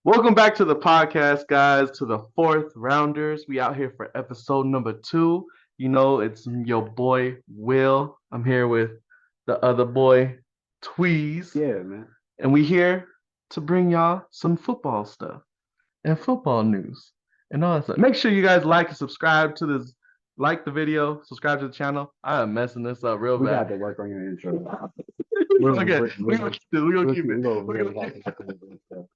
Welcome back to the podcast, guys, to the fourth rounders. We out here for episode number 2. You know, it's your boy, Will. I'm here with the other boy, Tweez. Yeah, man. And we here to bring y'all some football stuff and football news and all that stuff. Make sure you guys like and subscribe to this. Like the video, subscribe to the channel. I am messing this up real We got bad. to work on your intro. Okay, we're gonna keep it.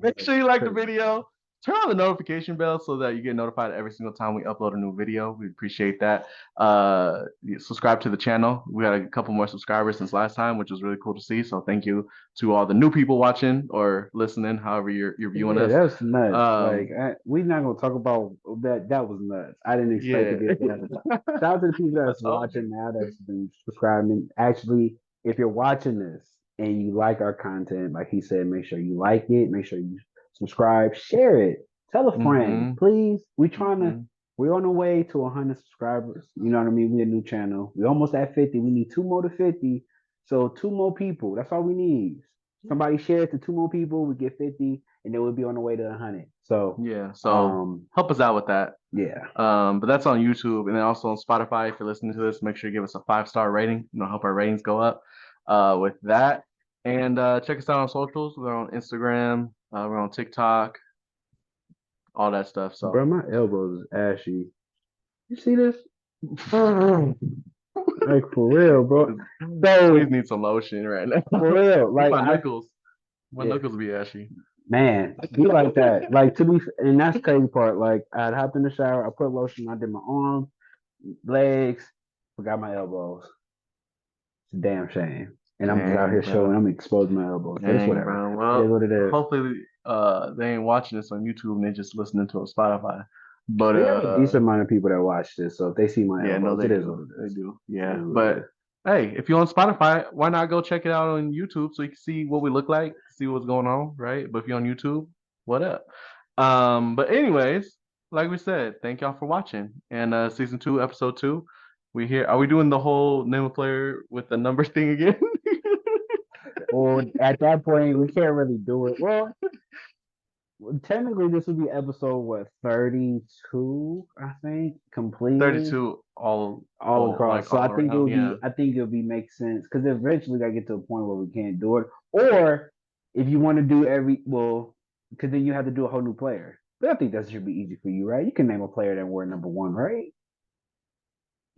Make sure you like the video. Turn on the notification bell so that you get notified every single time we upload a new video. We appreciate that. Subscribe to the channel. We got a couple more subscribers since last time, which was really cool to see. So thank you to all the new people watching or listening, however you're viewing us. That's nuts. We're not gonna talk about that. That was nuts. I didn't expect to get that. Shout out to the people that's watching now, that's been subscribing. Actually, if you're watching this and you like our content, like he said, make sure you like it. Make sure you subscribe, share it, tell a friend, please. We're on the way to 100 subscribers. You know what I mean? We're a new channel. We're almost at 50. We need 2 more to 50. So 2 more people. That's all we need. Somebody share it to 2 more people. We get 50, and then we'll be on the way to 100. So yeah. So help us out with that. Yeah. But that's on YouTube, and then also on Spotify. If you're listening to this, make sure you give us a 5-star rating. Help our ratings go up. With that, and check us out on socials. We're on Instagram. We're on TikTok, all that stuff. So, bro, my elbows is ashy. You see this? Like for real, bro. We need some lotion right now. For real, like my knuckles. My knuckles be ashy. Man, be like that. Like to be, and that's the crazy part. Like I'd hop in the shower, I put lotion, I did my arms, legs, forgot my elbows. It's a damn shame. And I'm just out here showing, I'm exposing my elbows. But it's whatever. Bro. Well, it is what it is. Hopefully, they ain't watching this on YouTube and they just listening to it on Spotify. But we have a decent amount of people that watch this, so if they see my elbows, they do. Yeah, but hey, if you're on Spotify, why not go check it out on YouTube so you can see what we look like, see what's going on, right? But if you're on YouTube, what up? But anyways, like we said, thank y'all for watching. And season 2, episode 2, we here. Are we doing the whole name of player with the number thing again? Well, at that point, we can't really do it. Well, technically, this would be episode 32, I think, completely. 32 all across. So I think it'll be make sense because eventually I get to a point where we can't do it. Or if you want to do because then you have to do a whole new player. But I think that should be easy for you, right? You can name a player that wore number 1, right?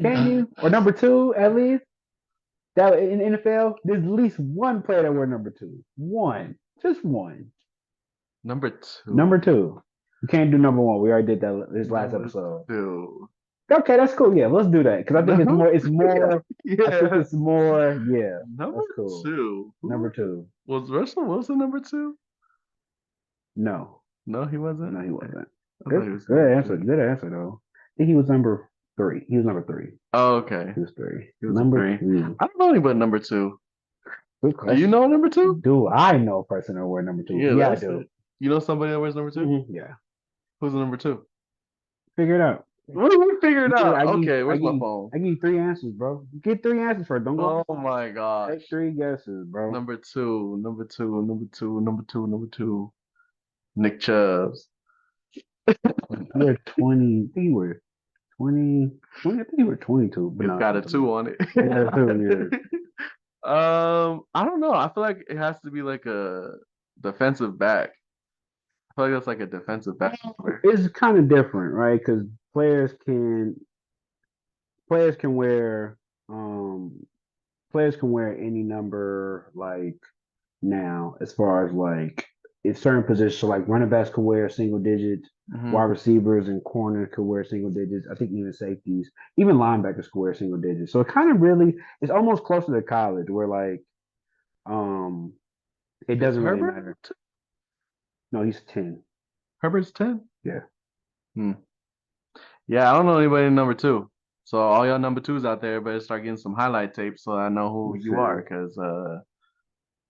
Can you? Or number 2 at least? That in NFL, there's at least one player that wore number 2. One. Just one. Number 2. Number 2. You can't do number 1. We already did that this last episode. 2. Okay, that's cool. Yeah, let's do that because I think it's more. It's more. Yeah, I think it's more. Yeah, number cool. 2. Number 2 was Russell Wilson. Number 2? No, he wasn't. No, he wasn't. Good answer. Good answer though. I think he was number 3. He was number 3. Oh, okay. He was 3. He was number 3. I don't know anybody number 2. Do you know number 2? Do I know a person that wears number 2? Yeah, I do. You know somebody that wears number 2? Mm-hmm. Yeah. Who's the number 2? Figure it out. What do we figure it out? Okay, where's my phone? I give you 3 answers, bro. Get 3 answers first. Don't go. Oh my god. Take 3 guesses, bro. Number 2. Nick Chubbs. You're 20. I think you were 20. I think you were 22. But it's got a 2 on it. Yeah, 2, yeah. I don't know. I feel like it has to be like a defensive back. I feel like that's like a defensive back. It's kind of different, right? Because players can wear any number like now as far as like in certain positions. So like running backs can wear single digits, wide receivers and corners could wear single digits. I think even safeties, even linebackers could wear single digits. So it kind of it's almost closer to college where like it doesn't really matter. No, he's 10. Herbert's 10? Yeah. Yeah, I don't know anybody in number 2. So all y'all number 2s out there better start getting some highlight tapes so I know who you are, because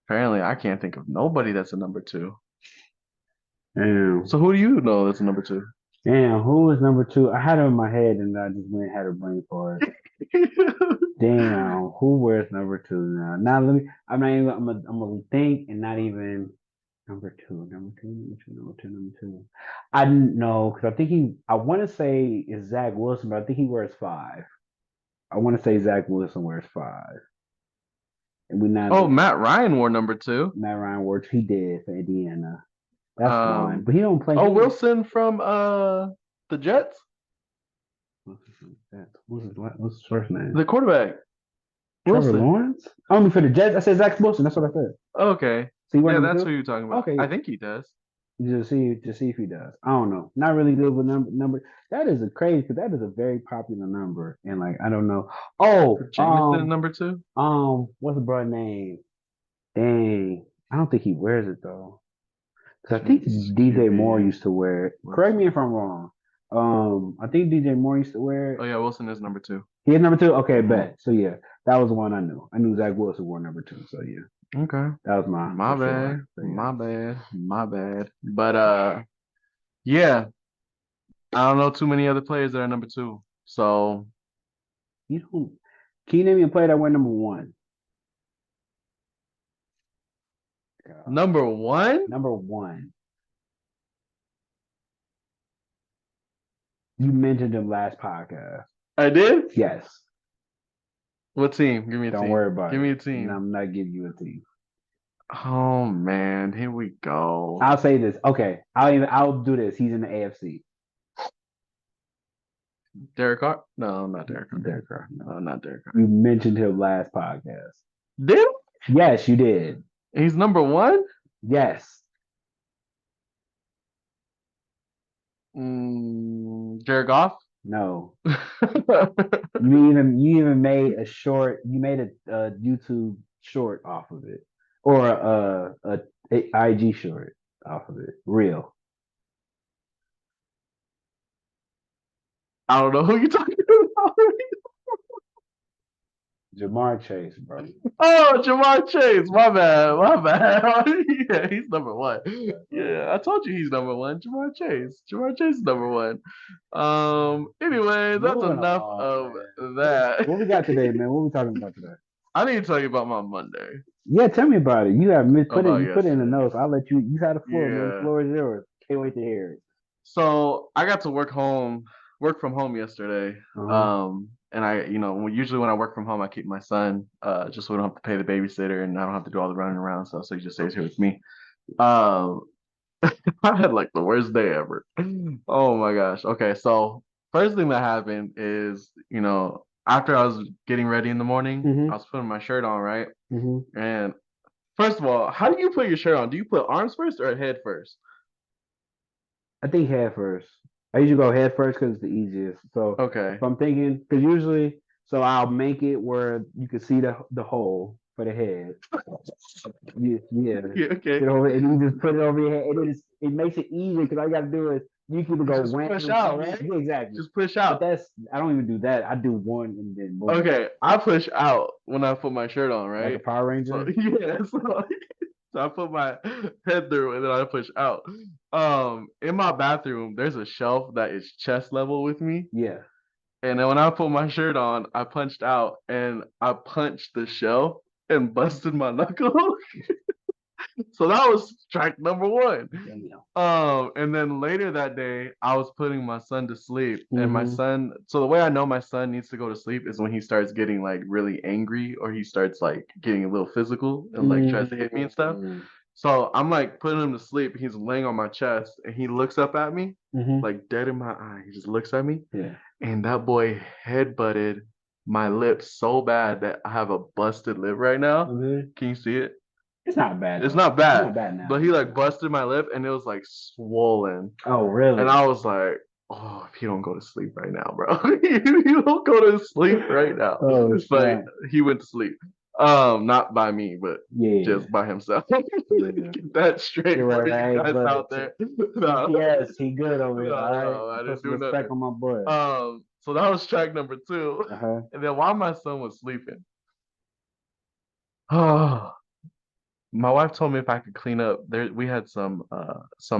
apparently I can't think of nobody that's a number 2. Damn. So who do you know that's a number 2? Damn, who is number 2? I had it in my head and I just went and had a brain fart. Damn, who wears number 2 now? Now let me. I'm not even. I'm gonna think and not even number 2, number 2, number 2, number 2, number 2. I didn't know because I think he. I want to say is Zach Wilson, but I think he wears 5. I want to say Zach Wilson wears 5, and we not. Oh, Matt Ryan wore number 2. Matt Ryan wore. He did for Indiana. That's one, Um, but he don't play. oh, Wilson from the Jets, What's his first name? the quarterback. Trevor Wilson. Lawrence? I mean, for the Jets, I said Zach Wilson. That's what I said. Okay. So Yeah, that's who you're talking about. Okay. I think he does. Just see if he does. I don't know. Not really good with number. That is a crazy because that is a very popular number, and like I don't know. Oh, Jameson number 2. what's the brother name? Dang, I don't think he wears it though. Because I think DJ Moore used to wear it. Correct me if I'm wrong. I think DJ Moore used to wear it. Oh yeah, Wilson is number 2. He had number 2. Okay, bet. So yeah, that was the one I knew. I knew Zach Wilson wore number 2. So yeah. Okay. That was My bad. Sure. So, yeah. My bad. But yeah. I don't know too many other players that are number 2. So can you name me a player that went number 1? Number 1? Number 1. You mentioned him last podcast. I did? Yes. What team? Give me a team. Don't worry about it. Give me a team. I'm not giving you a team. Oh man, here we go. I'll say this. Okay. I'll do this. He's in the AFC. Derek Carr? No, not Derek Carr. Derek Carr. No, not Derek Carr. You mentioned him last podcast. Did? Yes, you did. He's number 1? Yes. Jared Goff? No. you even made a short. You made a YouTube short off of it, or a IG short off of it. Real. I don't know who you're talking about. Ja'Marr Chase, bro. Oh, Ja'Marr Chase. My bad. Yeah, he's number 1. Yeah, I told you he's number 1. Ja'Marr Chase. Ja'Marr Chase is number 1. Anyway, that's enough of that. What we got today, man? What we talking about today? I need to tell you about my Monday. Yeah, tell me about it. You have put it in the notes. I'll let you. You had the floor, man. The floor is yours. Can't wait to hear it. So I got to work from home yesterday. And I, usually when I work from home, I keep my son, just so we don't have to pay the babysitter and I don't have to do all the running around stuff. So he just stays here with me. I had like the worst day ever. Oh my gosh. Okay. So first thing that happened is, after I was getting ready in the morning, I was putting my shirt on, right? And first of all, how do you put your shirt on? Do you put arms first or head first? I think head first. I usually go head first because it's the easiest. So okay, if I'm thinking, because usually, so I'll make it where you can see the hole for the head. Yeah. Okay. And you just put it over your head, and it makes it easy because all you got to do is you can go just push out, right? Yeah, exactly. Just push out. But I don't even do that. I do one and then boom. Okay, I push out when I put my shirt on, right? Like a Power Ranger. So, yeah. So I put my head through and then I push out. In my bathroom, there's a shelf that is chest level with me. Yeah. And then when I put my shirt on, I punched out and I punched the shelf and busted my knuckle. So that was strike number 1. And then later that day, I was putting my son to sleep, and my son. So the way I know my son needs to go to sleep is when he starts getting like really angry, or he starts like getting a little physical and like tries to hit me and stuff. So I'm like putting him to sleep. He's laying on my chest, and he looks up at me, like dead in my eye. He just looks at me, and that boy headbutted my lips so bad that I have a busted lip right now. Can you see it? It's not bad. It's not bad. It's not bad now. But he like busted my lip and it was like swollen. Oh, really? And I was like, oh, if you don't go to sleep right now, bro. You don't go to sleep right now. Oh, it's like he went to sleep. Not by me, but just by himself. Get that straight for you guys out there. No. Yes, he good over here. No, I didn't do nothing. On my boy. So that was track number 2. And then while my son was sleeping, My wife told me if I could clean up there. We had some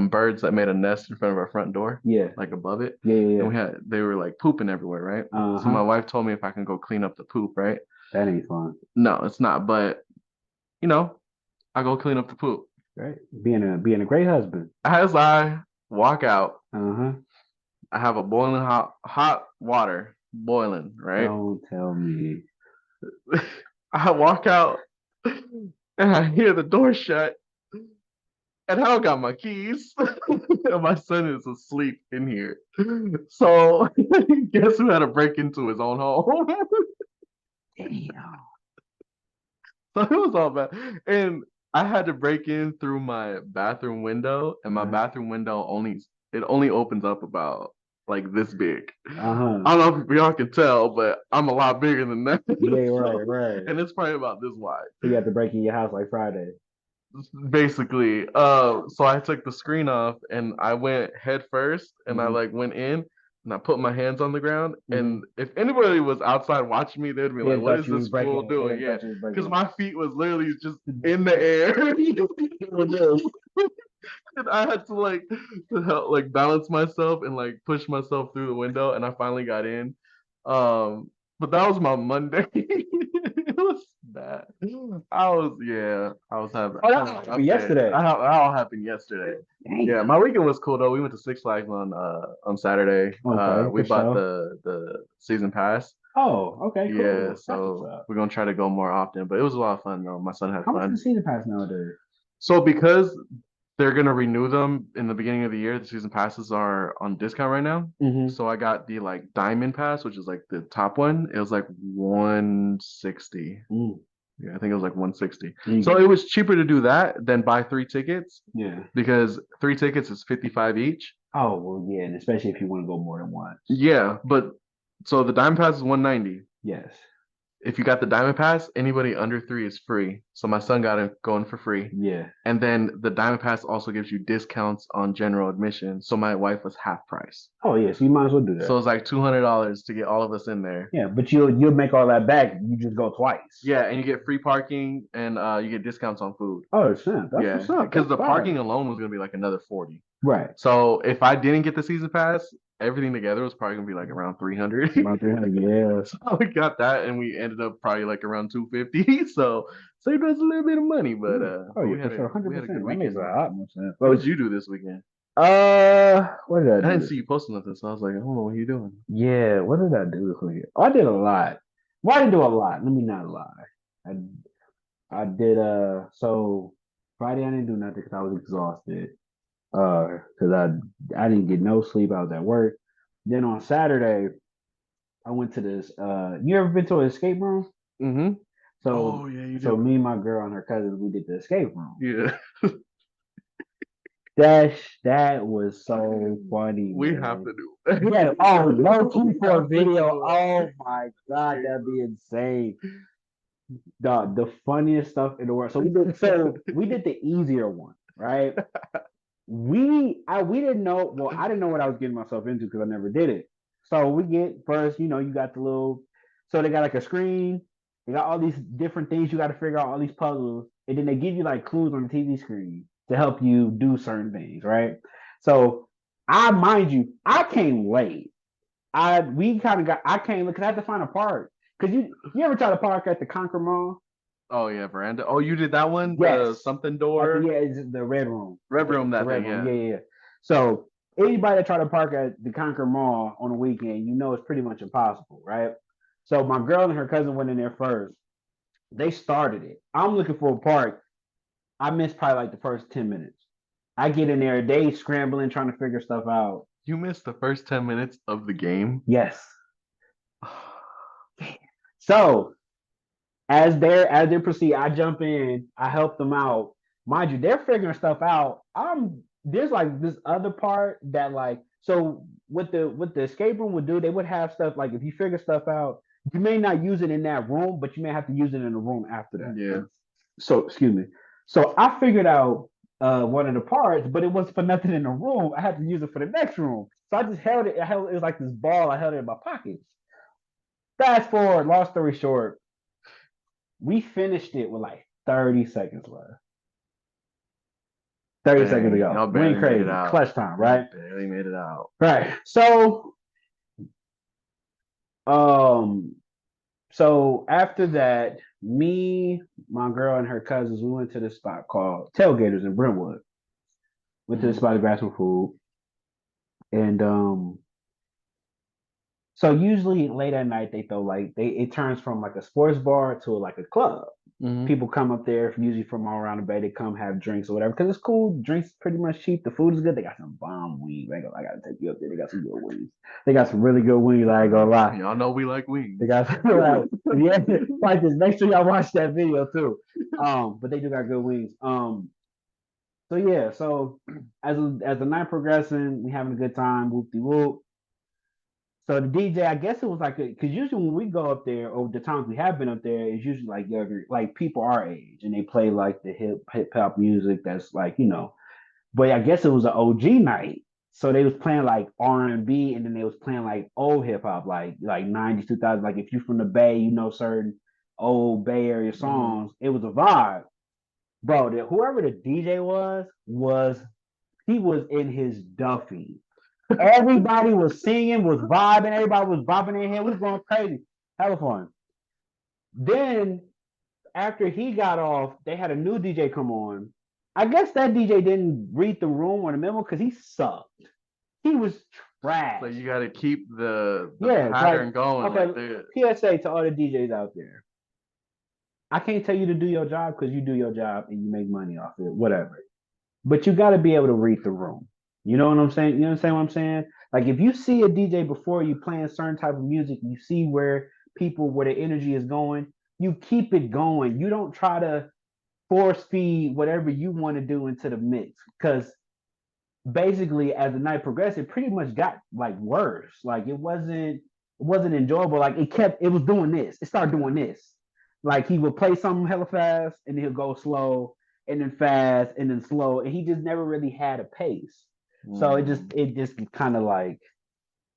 birds that made a nest in front of our front door, Yeah, like above it, yeah, yeah, and yeah. they were like pooping everywhere, right? So Uh-huh. my wife told me if I can go clean up the poop, right? That ain't fun. No, it's not, but you know, I go clean up the poop. Right? Being a great husband. As I walk out, Uh-huh. I have a boiling hot water boiling, right? Don't tell me. I walk out and I hear the door shut, and I don't got my keys. And my son is asleep in here. So guess who had to break into his own home? Damn. So it was all bad. And I had to break in through my bathroom window, and my Uh-huh. bathroom window only opens up about like this big. Uh-huh. I don't know if y'all can tell, but I'm a lot bigger than that. Yeah, So, right, right. and it's probably about this wide. So you have to break in your house like Friday. Basically. So I took the screen off and I went head first and I Mm-hmm. like went in and I put my hands on the ground. Mm-hmm. And if anybody was outside watching me, they'd be They like, didn't what thought is you was this fool breaking. They doing? didn't Yeah. thought you was Because breaking my feet was literally just in the air. Doing this. And I had to to help like balance myself and like push myself through the window and I finally got in. But that was my Monday. It was bad. I was having Oh, I that had a happened rough day. yesterday. That all happened yesterday. Yeah, Damn. my weekend was cool though. We went to Six Flags on Saturday. Okay, We for bought sure. the season pass. Oh, okay, Yeah, cool. That's what's so up. we're gonna try to go more often. But it was a lot of fun though. My son had How much is the fun. season pass nowadays? So because they're gonna renew them in the beginning of the year, the season passes are on discount right now. Mm-hmm. So I got the like diamond pass, which is like the top one. It was like 160. Mm. Yeah, I think it was like 160. You So get, it was cheaper to do that than buy three tickets yeah. because three tickets is 55 each. Oh, well, yeah, and especially if you want to go more than once. Yeah, but so the diamond pass is 190. Yes. If you got the diamond pass, anybody under three is free. So my son got it going for free. Yeah. And then the diamond pass also gives you discounts on general admission. So my wife was half price. Oh, yeah. So you might as well do that. So it's like $200 to get all of us in there. Yeah, but you'll make all that back. You just go twice. Yeah, and you get free parking and you get discounts on food. Oh, snap. That's Yeah, what's up. because That's the fire. parking alone was gonna be like another 40. Right. So if I didn't get the season pass, everything together was probably gonna be like around 300. About 300, yeah. So we got that, and we ended up probably like around 250. So saved us a little bit of money, but Oh, yeah, we for had sure. we had a good 100%. That makes weekend. a lot more sense. What did you do this weekend? What did I I didn't do? see you posting nothing, so I was like, I don't know what you doing. Yeah, what did I do this weekend? Oh, I did a lot. Well, I didn't do a lot. Let me not lie. I I did so Friday I didn't do nothing because I was exhausted. Because I didn't get no sleep. I was at work. Then on Saturday, I went to this you ever been to an escape room? Mm-hmm. So Oh yeah, you so did. me, my girl, and her cousins, we did the escape room. Yeah, That was so funny, we man. have to do. Yeah, oh, low key for a have to video. do it. Oh my god, that'd be insane. The funniest stuff in the world. So we did the easier one, right? We didn't know. Well, I didn't know what I was getting myself into because I never did it. So we get first, you got the little. So they got like a screen. They got all these different things you got to figure out, all these puzzles, and then they give you like clues on the TV screen to help you do certain things, right? So mind you, I came late. We kind of got. I came because I had to find a park. Cause you ever try to park at the Conquer Mall? Oh yeah, veranda. Oh, you did that one? The Yes. something door? Yeah, it's the red room. Red room, The that red thing, room. yeah. Yeah. So anybody that try to park at the Conquer Mall on a weekend, it's pretty much impossible, right? So my girl and her cousin went in there first. They started it. I'm looking for a park. I missed probably like the first 10 minutes. I get in there, they scrambling, trying to figure stuff out. You missed the first 10 minutes of the game. Yes. So as they proceed, I jump in, I help them out. Mind you, they're figuring stuff out. There's like this other part that like so what the escape room would do, they would have stuff like if you figure stuff out, you may not use it in that room, but you may have to use it in the room after that. Yeah. So excuse me. So I figured out one of the parts, but it wasn't for nothing in the room. I had to use it for the next room. So I just held it. It was like this ball. I held it in my pockets. Fast forward, long story short, we finished it with like 30 seconds left. 30 seconds ago. Y'all We ain't barely made crazy. it out. Clutch time, right? Barely made it out. Right. So after that, me, my girl, and her cousins, we went to this spot called Tailgaters in Brentwood. Went to this spot to grab some food. And so usually late at night they throw it turns from like a sports bar to like a club. People come up there usually from all around the bay. They come have drinks or whatever because it's cool. Drinks pretty much cheap. The food is good. They got some bomb wings. I gotta take you up there. They got some good wings. They got some really good wings. I ain't gonna lie. Y'all know we like wings. They got yeah, like this. Make sure y'all watch that video too. But they do got good wings. So yeah, so as the night progressing, we having a good time. Whoop de whoop. So the DJ, I guess it was like because usually when we go up there, or the times we have been up there, it's usually like younger, like people our age, and they play like the hip hop music that's like But I guess it was an OG night, so they was playing like R&B, and then they was playing like old hip hop, like 90s, 2000s. Like if you from the Bay, certain old Bay Area songs. It was a vibe, bro. Whoever the DJ was he was in his Duffy. Everybody was singing, was vibing, everybody was bobbing their head, was going crazy. Hella fun. Then after he got off, they had a new DJ come on. I guess that DJ didn't read the room or the memo because he sucked. He was trash. So you got to keep the pattern going. Okay, PSA to all the DJs out there. I can't tell you to do your job because you do your job and you make money off it, whatever. But you got to be able to read the room. You know what I'm saying? You understand what I'm saying? Like if you see a DJ before you playing certain type of music, you see where the energy is going, you keep it going. You don't try to force feed whatever you want to do into the mix. Because basically as the night progressed, it pretty much got like worse. Like it wasn't enjoyable. Like it was doing this. It started doing this. Like he would play something hella fast and then he'll go slow and then fast and then slow. And he just never really had a pace. So it just kind of like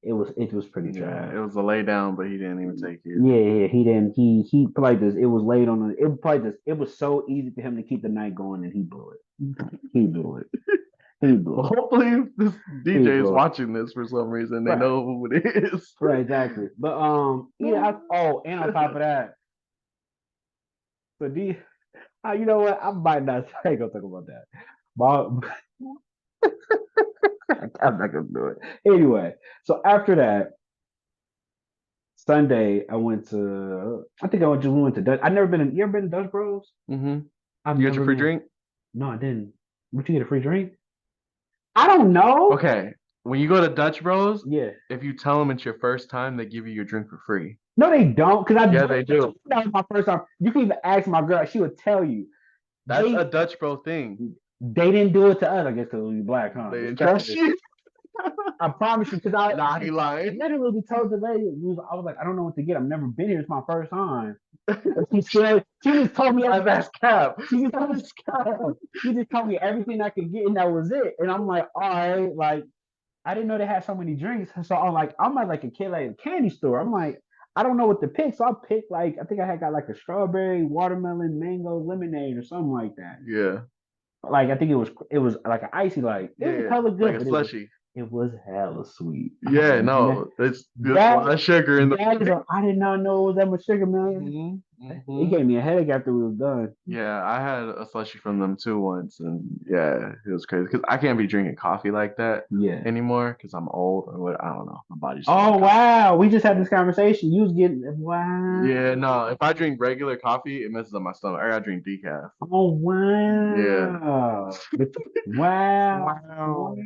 it was pretty trash. It was a lay down, but he didn't even take it. Yeah, he didn't. He played this. It was late on. It played this. It was so easy for him to keep the night going, and he blew it. He blew it. He blew it. Hopefully, this DJ is watching this for some reason. They know who it is. Right, exactly. But yeah. And on top of that, so you know what? I might not. I ain't gonna talk about that. I'm not gonna do it. Anyway, so after that, Sunday I went to. I think we went to Dutch. I've never been. You ever been to Dutch Bros? Mm-hmm. You got your free drink? No, I didn't. Would you get a free drink? I don't know. Okay, when you go to Dutch Bros, yeah, if you tell them it's your first time, they give you your drink for free. No, they don't. Yeah, they do. That was my first time. You can even ask my girl; she would tell you. That's a Dutch Bro thing. They didn't do it to us, I guess, because we black, huh? They didn't trust you. I promise you, because I lying. literally told the lady, I was like, I don't know what to get. I've never been here. It's my first time. She just told me that's cap. She just told me everything I could get, and that was it. And I'm like, all right, like I didn't know they had so many drinks. So I'm like a kid at a candy store. I'm like, I don't know what to pick. So I picked I think I got like a strawberry, watermelon, mango, lemonade, or something like that. Yeah. Like I think it was like an icy, like it was hella good, like a slushy. It was hella sweet. Yeah, no, it's a lot of sugar in the. I did not know it was that much sugar, man. It gave me a headache after we was done. Yeah, I had a slushy from them too once, and yeah, it was crazy because I can't be drinking coffee like that anymore because I'm old or what. I don't know. My body's. Oh wow, we just had this conversation. You was getting wow. Yeah, no. If I drink regular coffee, it messes up my stomach. I gotta drink decaf. Oh wow. Yeah. Wow.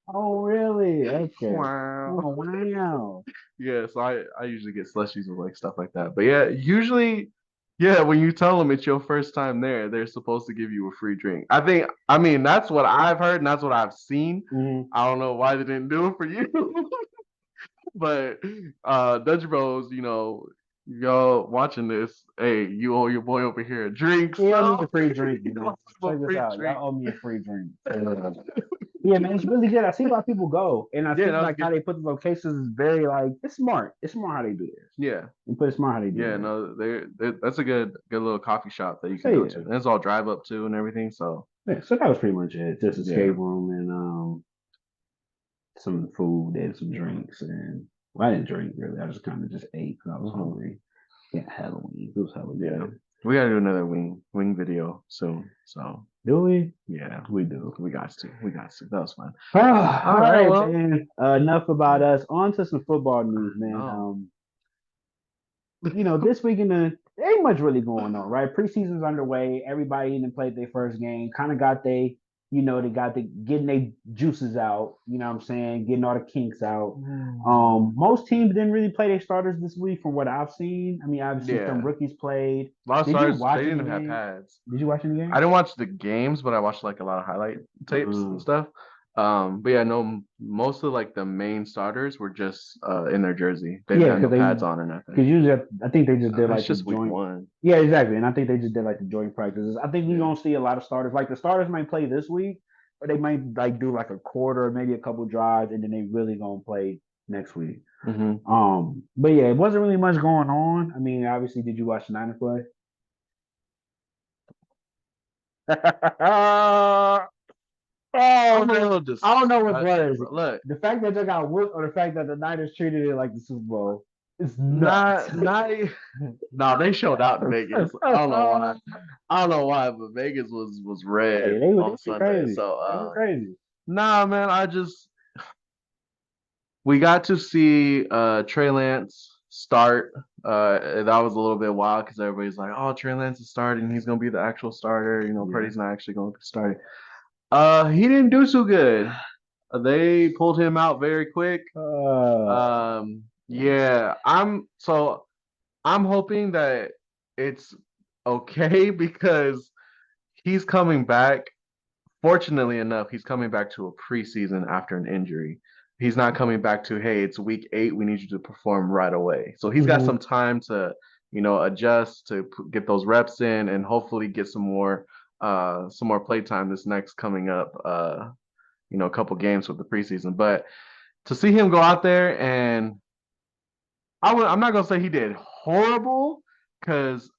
Oh really? Okay. Wow. Oh, wow. Yeah, so I usually get slushies with like stuff like that. But yeah, usually, when you tell them it's your first time there, they're supposed to give you a free drink. I mean, that's what I've heard and that's what I've seen. Mm-hmm. I don't know why they didn't do it for you. But Dutch Bros, y'all watching this, hey, you owe your boy over here a drink. Yeah, I need a free drink. Check this out. Y'all owe me a free drink. Yeah, man, it's really good. I see a lot of people go, and I Yeah, think that was like how good. they put the locations is very like it's smart. It's smart how they do this. Yeah. You put it smart how they do Yeah, this. no, that's a good little coffee shop that you So can go yeah, to. And it's all drive up too and everything. So yeah. So that was pretty much it. Just yeah. escape room and some food and some drinks, and well, I didn't drink really. I just kind of just ate because I was hungry. Yeah, Halloween. It was hella Yeah. good. We gotta do another wing video soon. So Do we? yeah, We do. we got to. We got to. That was fun. All All right, right, well, man. Enough about us. On to some football news, man. no. This weekend there ain't much really going on, right? Preseason's underway. Everybody even played their first game. Kind of got they got the getting their juices out. You know what I'm saying? Getting all the kinks out. Most teams didn't really play their starters this week, from what I've seen. I mean, obviously some Yeah. rookies played. A lot of Did you stars, watch they any didn't have games? pads. Did you watch any games? I didn't watch the games, but I watched like a lot of highlight tapes and stuff. But yeah, no, most of like the main starters were just in their jersey. They didn't Yeah, have no because pads on or nothing. usually I think they just did It's like the just week joint. one. Yeah, exactly. And I think they just did like the joint practices. I think we're Yeah. gonna see a lot of starters. Like the starters might play this week, or they might like do like a quarter or maybe a couple drives, and then they really gonna play next week. But yeah, it wasn't really much going on. I mean, obviously, did you watch the Niners play? I'm a Man, little I don't know what's disgusted, worse. bro. Look, The fact that they got whooped or the fact that the Niners treated it like the Super Bowl is nuts. not no, they showed out in Vegas. I don't know why. I don't know why, but Vegas was red Hey, they on went Sunday. crazy. So They went crazy. nah, man, we got to see Trey Lance start. That was a little bit wild because everybody's like, "Oh, Trey Lance is starting. He's gonna be the actual starter." You know, Yeah. Purdy's not actually going to be starting. He didn't do so good. They pulled him out very quick. Yeah, I'm hoping that it's okay because he's coming back. Fortunately enough, he's coming back to a preseason after an injury. He's not coming back to, hey, it's week 8. We need you to perform right away. So he's got some time to, adjust to get those reps in and hopefully get some more play time this next coming up, a couple games with the preseason. But to see him go out there and I'm not gonna say he did horrible because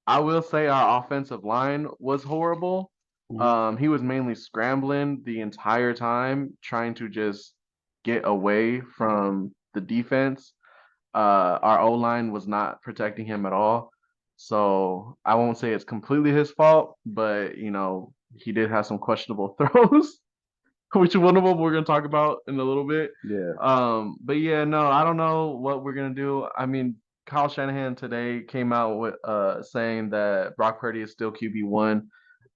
I will say our offensive line was horrible. He was mainly scrambling the entire time, trying to just get away from the defense. Our O line was not protecting him at all. So I won't say it's completely his fault, but he did have some questionable throws, which one of them we're gonna talk about in a little bit. Yeah. But yeah, no, I don't know what we're gonna do. I mean, Kyle Shanahan today came out with saying that Brock Purdy is still QB1,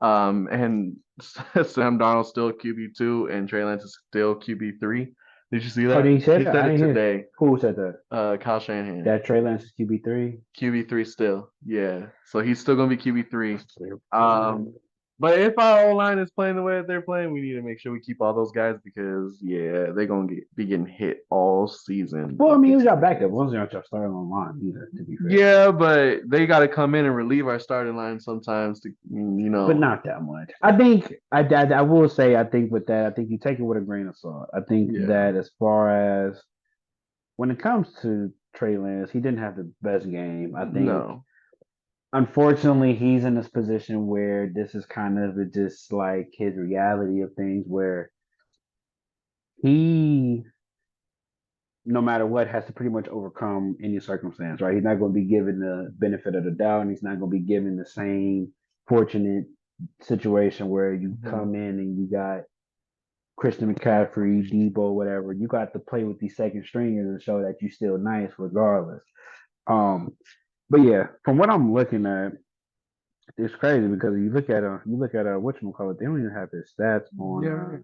and Sam Darnold's still QB2, and Trey Lance is still QB3. Did you see Oh, that? did he say He that? said I it didn't hear. today. Who said that? Kyle Shanahan. That Trey Lance is QB3. QB3 still. Yeah. So he's still gonna be QB3. But if our O line is playing the way that they're playing, we need to make sure we keep all those guys because they're gonna be getting hit all season. Well, I mean, he was our backup. Wasn't your starting on line either, to be fair. Yeah, but they got to come in and relieve our starting line sometimes to, But not that much. I think I will say I think with that, I think you take it with a grain of salt. I think that as far as when it comes to Trey Lance, he didn't have the best game. I think unfortunately he's in this position where this is kind of just like his reality of things where he no matter what, has to pretty much overcome any circumstance, right? He's not going to be given the benefit of the doubt, and he's not going to be given the same fortunate situation where you come in and you got Christian McCaffrey, Debo, whatever. You got to play with these second stringers and show that you're still nice regardless. But yeah, from what I'm looking at, it's crazy because you look at whatchamacallit, they don't even have his stats on.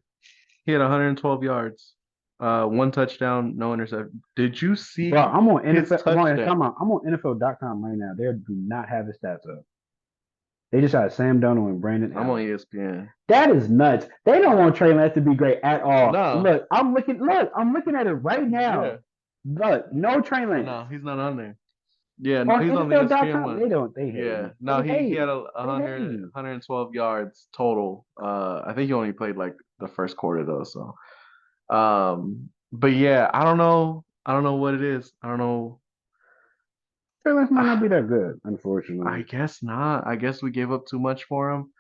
He had 112 yards. 1 touchdown, no interception. Did you see? Bro, I'm on NFL. I'm on NFL.com right now. They do not have his stats up. They just had Sam Darnold and Brandon. I'm on ESPN. That is nuts. They don't want Trey Lance to be great at all. No. Look, I'm looking at it right now. Yeah. Look, no Trey Lance. No, he's not on there. Yeah, no, he's on the ESPN NFL.com. one. They don't. They hate Yeah, me. no, They he hate. had They hate me. 112 yards total. I think he only played like the first quarter though. So, but yeah, I don't know. I don't know what it is. I don't know. Trey Lance might not be that good, I unfortunately. guess not. I guess we gave up too much for him.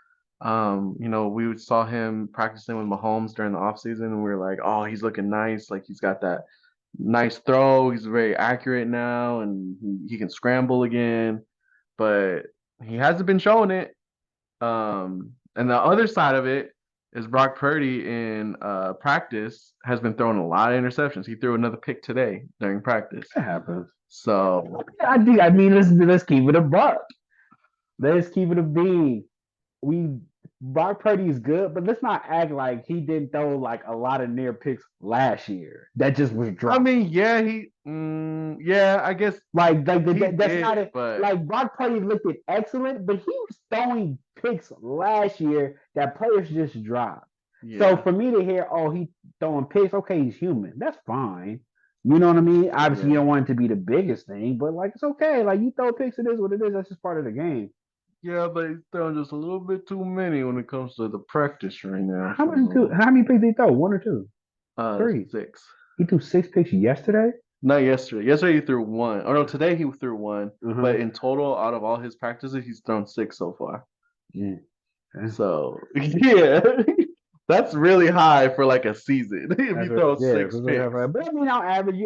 We saw him practicing with Mahomes during the offseason, and we were like, oh, he's looking nice. Like he's got that nice throw. He's very accurate now, and he can scramble again. But he hasn't been showing it. And the other side of it is Brock Purdy in practice has been throwing a lot of interceptions. He threw another pick today during practice. It happens. So I think. I mean, let's keep it a buck. Let's keep it a bean. We Brock Purdy is good, but let's not act like he didn't throw like a lot of near picks last year. That just was dropped. I mean, yeah, yeah, I guess that's not it. but Like Brock Purdy looked excellent, but he was throwing picks last year that players just dropped. yeah. So for me to hear, oh, he throwing picks, okay, he's human. That's fine. You know what I mean? Obviously, you don't want it to be the biggest thing, but like it's okay. Like you throw picks, it is what it is. That's just part of the game. Yeah, but he's throwing just a little bit too many when it comes to the practice right now. How many picks did he throw? One or two? 3. 6. He threw 6 picks yesterday. Not yesterday. Yesterday he threw 1. Oh no, today he threw 1. But in total, out of all his practices, he's thrown 6 so far. Yeah. So yeah, that's really high for like a season. If you throw 6 picks. But I mean, on average,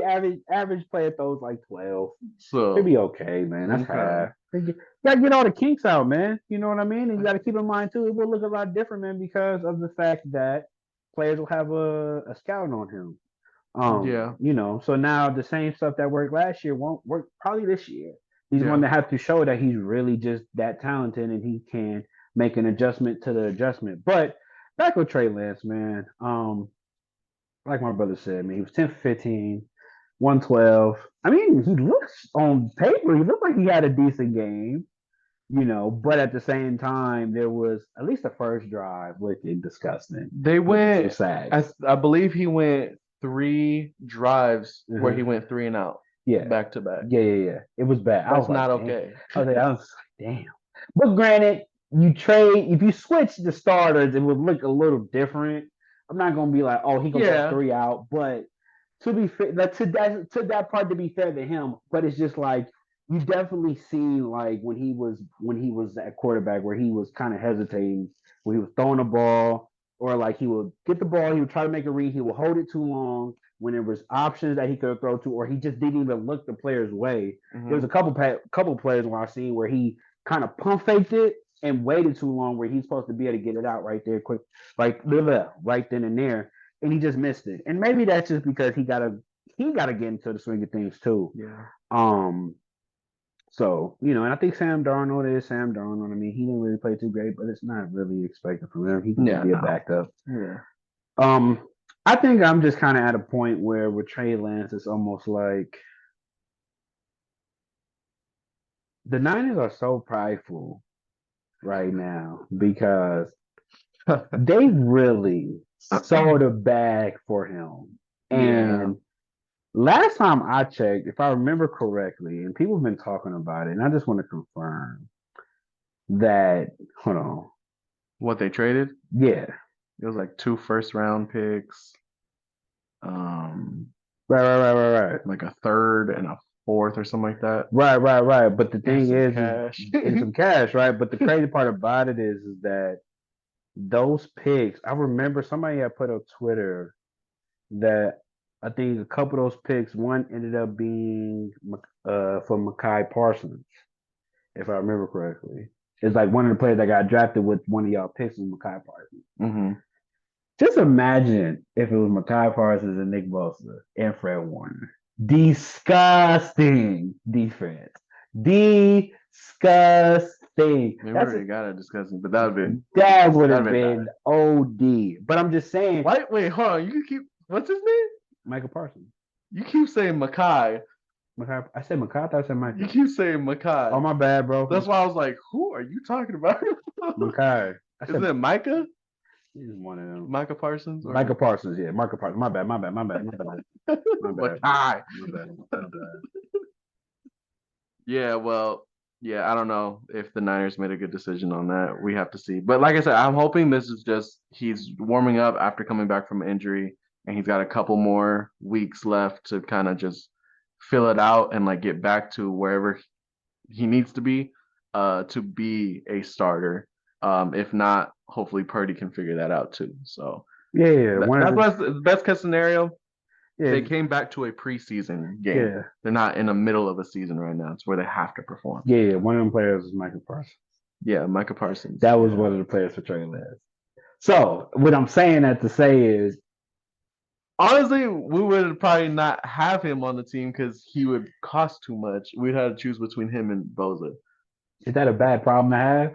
average player throws like 12. So it'd be okay, man. That's high. You gotta get all the kinks out, man. You know what I mean? And you gotta keep in mind too, it will look a lot different, man, because of the fact that players will have a scout on him. Yeah. So now the same stuff that worked last year won't work probably this year. He's going to have to show that he's really just that talented and he can make an adjustment to the adjustment. But back with Trey Lance, man. Like my brother said, man, he was 10 for 15, 112. I mean, he looks on paper, he looked like he had a decent game, but at the same time, there was at least the first drive looking disgusting. They went, I believe he went 3 drives where he went 3 and out. Yeah. Back to back. Yeah. It was bad. That's not okay. I was like, damn. But granted, if you switch the starters, it would look a little different. I'm not gonna be like, oh, he gonna get 3 out, but to be fair, to that part, to be fair to him, but it's just like you definitely seen like when he was at quarterback where he was kind of hesitating when he was throwing the ball, or like he would get the ball, he would try to make a read, he would hold it too long when there was options that he could throw to, or he just didn't even look the player's way. There was a couple players where I've seen where he kind of pump faked it and waited too long where he's supposed to be able to get it out right there quick, right then and there, and he just missed it. And maybe that's just because he gotta get into the swing of things too. Yeah. So, and I think Sam Darnold is Sam Darnold. I mean, he didn't really play too great, but it's not really expected from him. He can be a backup. Yeah. I think I'm just kind of at a point where with Trey Lance, it's almost like the Niners are so prideful right now because they really saw the bag for him. And last time I checked, if I remember correctly, and people have been talking about it, and I just want to confirm that, hold on. What they traded? Yeah. It was like 2 first-round picks. Right. Like a 3rd and a 4th or something like that. Right. But the thing is some cash, right? But the crazy part about it is that those picks, I remember somebody had put on Twitter that I think a couple of those picks, one ended up being for Mekhi Parsons, if I remember correctly. It's like one of the players that got drafted with one of y'all picks was Mekhi Parsons. Mm-hmm. Just imagine if it was Mekhi Parsons and Nick Bosa and Fred Warner. Disgusting defense. Disgusting. We already got it disgusting, but that would have been OD. But I'm just saying. Wait, hold on. You keep. What's his name? Michael Parsons. You keep saying Mekhi. I said Mekhi. I thought I said Michael. You keep saying Mekhi. Oh, my bad, bro. That's why I was like, who are you talking about? Mekhi. Is it Micah? He's one of them. Micah Parsons? Michael Parsons, yeah. Michael Parsons. My bad. Mekhi. Yeah, well, yeah, I don't know if the Niners made a good decision on that. We have to see. But like I said, I'm hoping this is just he's warming up after coming back from injury and he's got a couple more weeks left to kind of just fill it out and like get back to wherever he needs to be a starter. If not, hopefully Purdy can figure that out too. So Yeah, that's what's the best case scenario. yeah, They came back to a preseason game. yeah, They're not in the middle of a season right now. It's where they have to perform. yeah. One of them players was Michael Parsons. Yeah, Micah Parsons. That was one of the players for Trey Lance. So what I'm saying that to say is, honestly, we would probably not have him on the team because he would cost too much. We'd have to choose between him and Boza. is that a bad problem to have?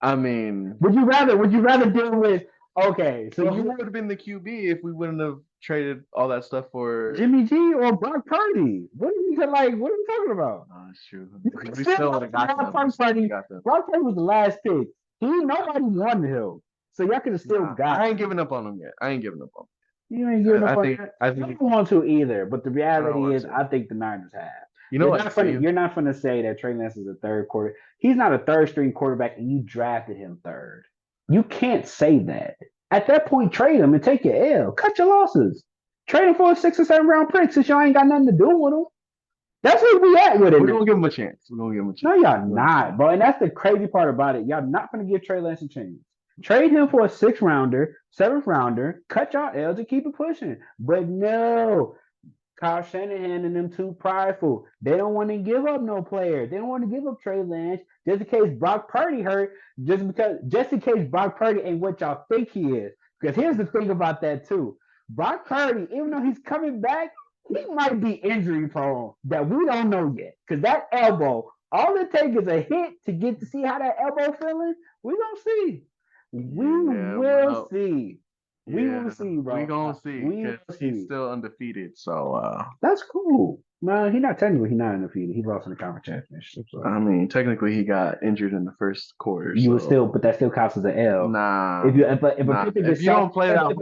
I mean, Would you rather deal with? Okay, so well, you who would have been the QB if we wouldn't have traded all that stuff for Jimmy G or Brock Purdy? What are you like? What are you talking about? Oh, that's true. You We still still would have got Brock them. Purdy. Got them. Brock Purdy was the last pick. Nobody wanted him, so y'all could have still got. I ain't giving up on him yet. I ain't giving up on him. You ain't giving up on I I think don't want to either, but the reality is, to. I think the Niners have. You know what? You're not going to say that Trey Lance is a third quarter. He's not a third string quarterback, and you drafted him third. You can't say that. At that point, trade him and take your L. Cut your losses. Trade him for a 6 or 7 round pick since y'all ain't got nothing to do with him. That's where we at with it. We're gonna give him a chance. We're gonna give him a chance. No, y'all not, bro. And that's the crazy part about it. Y'all not gonna give Trey Lance a chance. Trade him for a 6th rounder, 7th rounder, cut y'all L's and keep it pushing. But no, Kyle Shanahan and them too prideful. They don't want to give up no player. They don't want to give up Trey Lance just in case Brock Purdy hurt. Just in case Brock Purdy ain't what y'all think he is. Because here's the thing about that too. Brock Purdy, even though he's coming back, he might be injury prone that we don't know yet. Because that elbow, all it takes is a hit to get to see how that elbow feeling. We gonna see. We will see. We will see, bro. We gonna see because he's still undefeated. So that's cool. Man, he's not undefeated. He lost in the conference championship. So. I mean, technically, he got injured in the first quarter. You would still, but that still counts as an L. Nah. If a pitcher gets don't play that, if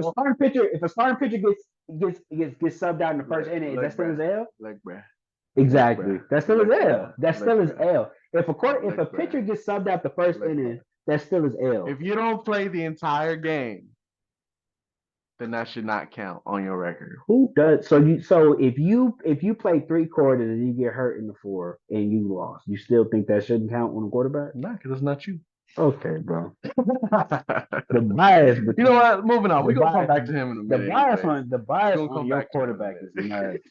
a starting pitcher gets subbed out in the first inning, is that still his L? Exactly. That's still his L. That's still his L. If a pitcher gets subbed out the first inning, that's still his L. If you don't play the entire game, then that should not count on your record. Who does? So if you play 3 quarters and you get hurt in the 4th and you lost, you still think that shouldn't count on a quarterback? Nah, because it's not you. Okay, bro. The bias. You know what? Moving on. We're gonna come back to him in a minute. The bias on your quarterback is nuts.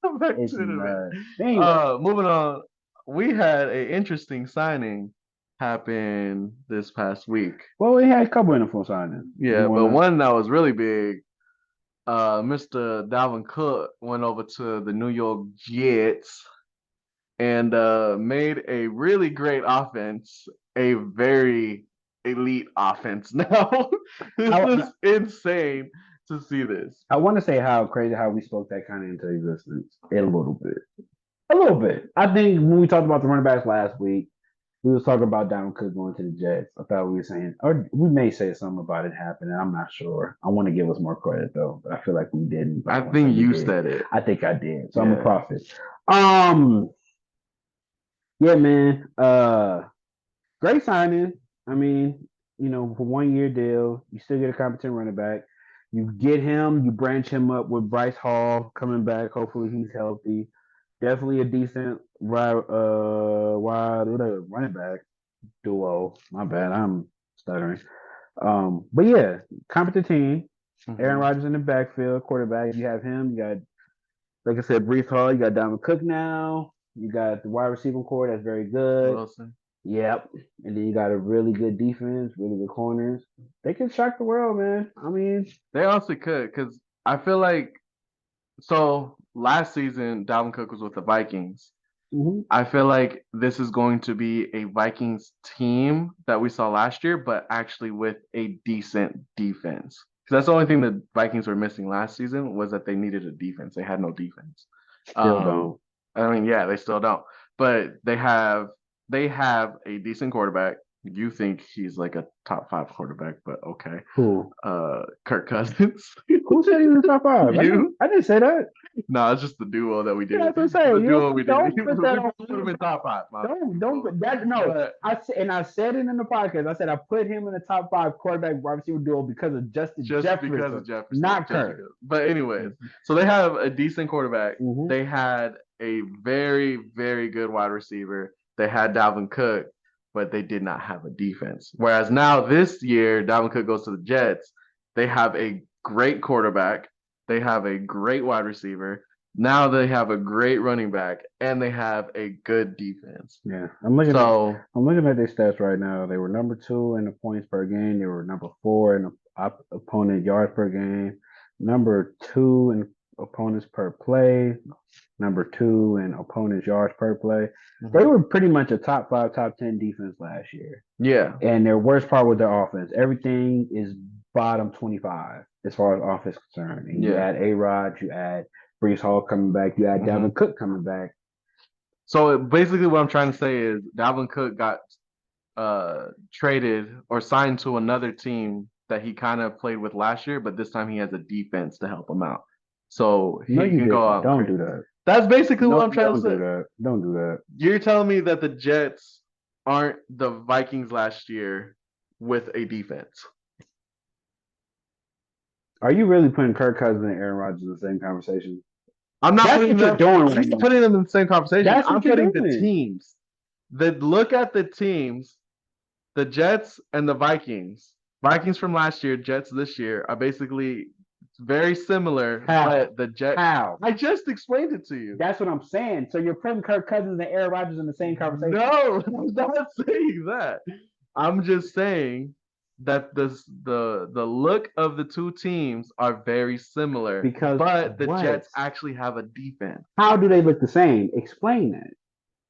It's nuts. Anyway. Moving on. We had an interesting signing happen this past week. Well, we had a couple NFL signings. Yeah, but one that was really big. Mr. Dalvin Cook went over to the New York Jets and made a really great offense, a very elite offense. Now, this is insane to see this. I want to say how crazy how we spoke that kind of into existence a little bit. I think when we talked about the running backs last week, we was talking about Dalvin Cook going to the Jets. I thought we were saying, or we may say something about it happening. I'm not sure. I want to give us more credit though, but I feel like we didn't. I think you said it. I think I did. So I'm a prophet. Yeah, man. Great signing. I mean, for 1-year deal, you still get a competent running back. You get him, you branch him up with Bryce Hall coming back. Hopefully he's healthy. Definitely a decent running back duo. My bad, I'm stuttering. But yeah, competent team. Mm-hmm. Aaron Rodgers in the backfield, quarterback. You have him. You got, like I said, Breece Hall. You got Dalvin Cook now. You got the wide receiving core that's very good. Wilson. Yep. And then you got a really good defense, really good corners. They can shock the world, man. I mean, they also could, because I feel like last season Dalvin Cook was with the Vikings. Mm-hmm. I feel like this is going to be a Vikings team that we saw last year, but actually with a decent defense. Because that's the only thing the Vikings were missing last season was that they needed a defense. They had no defense. Still don't. I mean, yeah, they still don't. But they have a decent quarterback. You think he's like a top 5 quarterback, but okay. Who? Kirk Cousins. Who said he was top 5? You? I didn't say that. No, it's just the duo that we did. Yeah, that's what I'm saying. The duo You we did. don't We put that on. put him in top 5. Don't put that. No, But I said it in the podcast. I said I put him in the top 5 quarterback wide receiver duo because of Justin just Jefferson, because of Jefferson, not just Kirk. because. But anyways, so they have a decent quarterback. Mhm. They had a very, very good wide receiver. They had Dalvin Cook, but they did not have a defense. Whereas now this year, Dalvin Cook goes to the Jets. They have a great quarterback. They have a great wide receiver. Now they have a great running back, and they have a good defense. Yeah, I'm looking at their stats right now. They were number 2 in the points per game. They were number 4 in the opponent yards per game. Number 2 in opponents per play. Number 2 in opponents yards per play. Mm-hmm. They were pretty much a top 5, top 10 defense last year. Yeah, and their worst part was their offense. Everything is bottom 25 as far as offense is concerned. And you add A-Rod, you add Breece Hall coming back, you add Dalvin Cook coming back. So basically what I'm trying to say is Dalvin Cook got traded or signed to another team that he kind of played with last year, but this time he has a defense to help him out. So he can go out. Don't do that. That's basically what I'm trying to say. Don't do that. You're telling me that the Jets aren't the Vikings last year with a defense. Are you really putting Kirk Cousins and Aaron Rodgers in the same conversation? I'm not putting them in the same conversation. I'm putting the teams. Look at the teams, the Jets and the Vikings. Vikings from last year, Jets this year are basically very similar. How? But the Jets. How? I just explained it to you. That's what I'm saying. So you're putting Kirk Cousins and Aaron Rodgers in the same conversation? No, I'm not saying that. I'm just saying that the look of the two teams are very similar, but the Jets actually have a defense. How do they look the same? Explain that.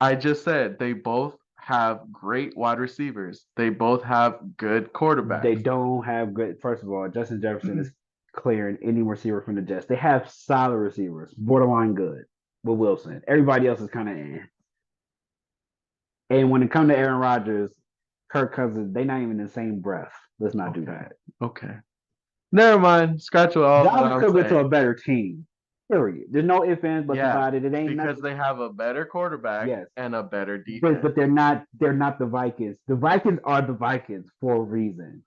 I just said they both have great wide receivers. They both have good quarterbacks. They don't have good. First of all, Justin Jefferson is clearing any receiver from the Jets. They have solid receivers, borderline good with Wilson. Everybody else is kind of in. And when it comes to Aaron Rodgers, Kirk Cousins, they're not even in the same breath. Let's not do that. Okay. Never mind. Scratch it off. Dalvin Cook went to a better team. Period. There's no ifs, ands, buts about it. It ain't because they have a better quarterback and a better defense. But they're not the Vikings. The Vikings are the Vikings for a reason.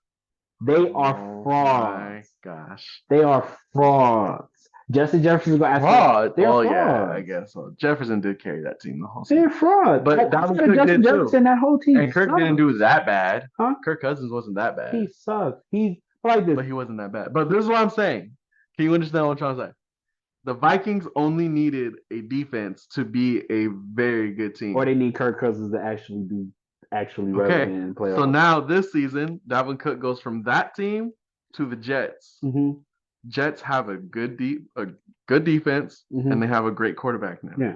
They are frauds. My gosh. They are frauds. Justin Jefferson's going to ask fraud. Oh yeah, I guess so. Jefferson did carry that team the whole season. They're fraud. But Justin Jefferson, that whole team. And Kirk didn't do that bad. Huh? Kirk Cousins wasn't that bad. He sucks. He's like this. But he wasn't that bad. But this is what I'm saying. Can you understand what I'm trying to say? The Vikings only needed a defense to be a very good team. Or they need Kirk Cousins to actually be relevant in playoffs. So now this season, Dalvin Cook goes from that team to the Jets. Mm-hmm. Jets have a good defense, and they have a great quarterback now. Yeah.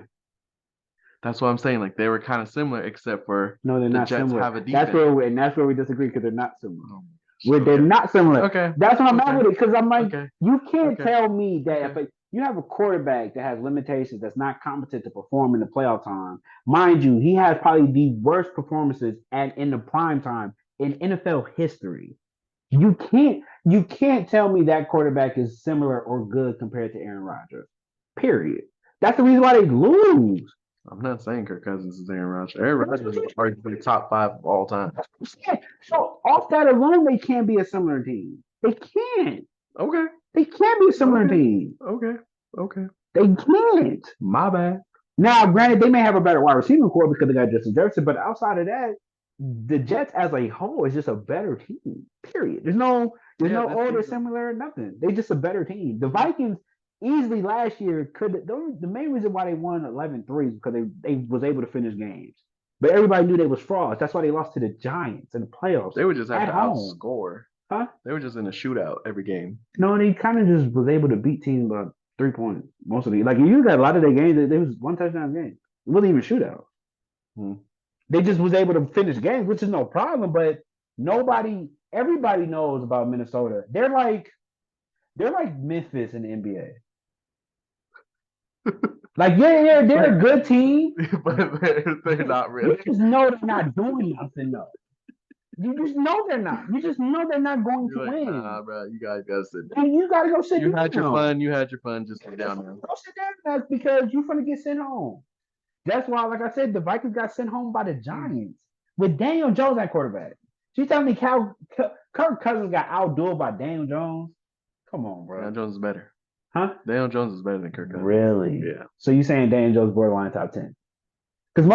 That's what I'm saying. Like they were kind of similar, except for they're not Jets similar. Have a defense. That's where we disagree because they're not similar. They're not similar. Okay. That's what I'm mad with it because I'm like, you can't tell me that if you have a quarterback that has limitations, that's not competent to perform in the playoff time. Mind you, he has probably the worst performances in the prime time in NFL history. You can't tell me that quarterback is similar or good compared to Aaron Rodgers. Period. That's the reason why they lose. I'm not saying Kirk Cousins is Aaron Rodgers. Aaron Rodgers is arguably top 5 of all time. So off that alone, they can't be a similar team. They can't. Okay. They can't be a similar team. Okay. They can't. My bad. Now, granted, they may have a better wide receiving core because they got Justin Jefferson, but outside of that, the Jets as a whole is just a better team. Period. There's no they're similar, nothing. They're just a better team. The Vikings easily last year the main reason why they won 11-3 is because they was able to finish games. But everybody knew they was frauds. That's why they lost to the Giants in the playoffs. They were just at home. Outscore. Huh? They were just in a shootout every game. No, they kind of just was able to beat teams by 3 points most of the like you got a lot of their games. There was one touchdown game. It wasn't even a shootout. They just was able to finish games, which is no problem. But everybody knows about Minnesota. They're like Memphis in the NBA. Like they're a good team, but they're not really. You just know they're not doing nothing though. You just know they're not. You just know they're not going to win. Nah, bro, you guys gotta sit down. And you gotta go sit down. You had your fun. You had your fun. Just sit down now. Go sit down. That's because you're gonna get sent home. That's why, like I said, the Vikings got sent home by the Giants with Daniel Jones at quarterback. So you telling me Kirk Cousins got outdueled by Daniel Jones? Come on, bro. Daniel Jones is better. Huh? Daniel Jones is better than Kirk Cousins. Really? Yeah. So you saying Daniel Jones borderline top 10? Because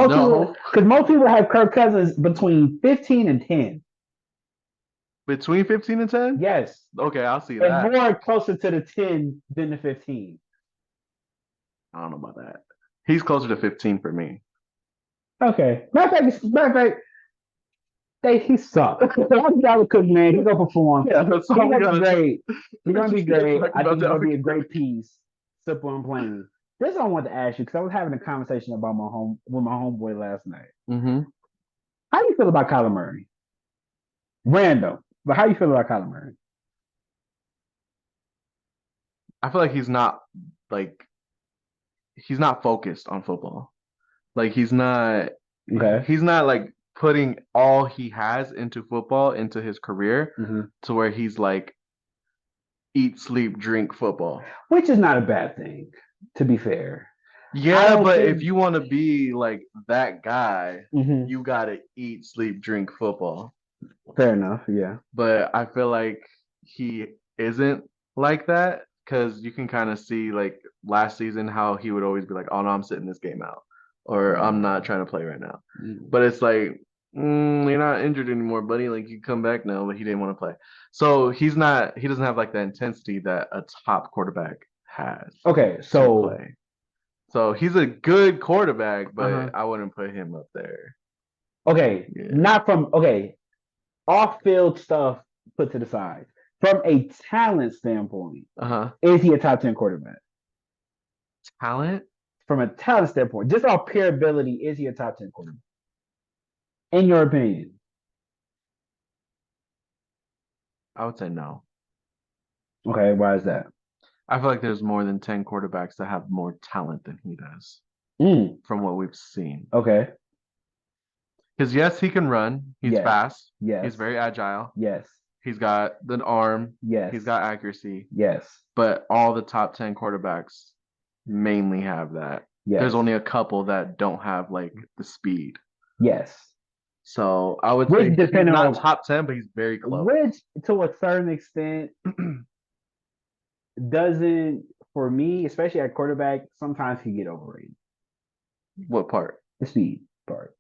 most people have Kirk Cousins between 15 and 10. Between 15 and 10? Yes. Okay, I'll see that. And more closer to the 10 than the 15. I don't know about that. He's closer to 15 for me. Okay. Matter of fact, he sucked. I'm Dalvin Cook, man. He's gonna perform. Yeah, that's all he's gonna be great. He's gonna be great. I think he's gonna be a great piece. Simple and plain. This is what I wanted to ask you because I was having a conversation about with my homeboy last night. Mm-hmm. How do you feel about Kyler Murray? Random, but how do you feel about Kyler Murray? I feel like he's not focused on football. Like he's not like putting all he has into football into his career to where he's like eat, sleep, drink football. Which is not a bad thing, to be fair. Yeah, but if you want to be like that guy, you gotta eat, sleep, drink football. Fair enough, yeah. But I feel like he isn't like that because you can kind of see like last season how he would always be like, "Oh no, I'm sitting this game out," or "I'm not trying to play right now." But it's like, you're not injured anymore, buddy. Like you come back now, but he didn't want to play. So he doesn't have like the intensity that a top quarterback has. Okay, so he's a good quarterback, but I wouldn't put him up there. Okay, off-field stuff put to the side. From a talent standpoint, is he a top 10 quarterback? Talent? From a talent standpoint, just off pure ability, is he a top 10 quarterback? In your opinion? I would say no. Okay, why is that? I feel like there's more than 10 quarterbacks that have more talent than he does from what we've seen. Okay. Because yes, he can run. He's fast. Yes. He's very agile. Yes. He's got an arm. Yes. He's got accuracy. Yes. But all the top 10 quarterbacks mainly have that. Yes. There's only a couple that don't have like the speed. Yes. So I would say he's not top 10, but he's very close. Which, to a certain extent, doesn't, for me, especially at quarterback, sometimes he get overrated. What part? The speed part.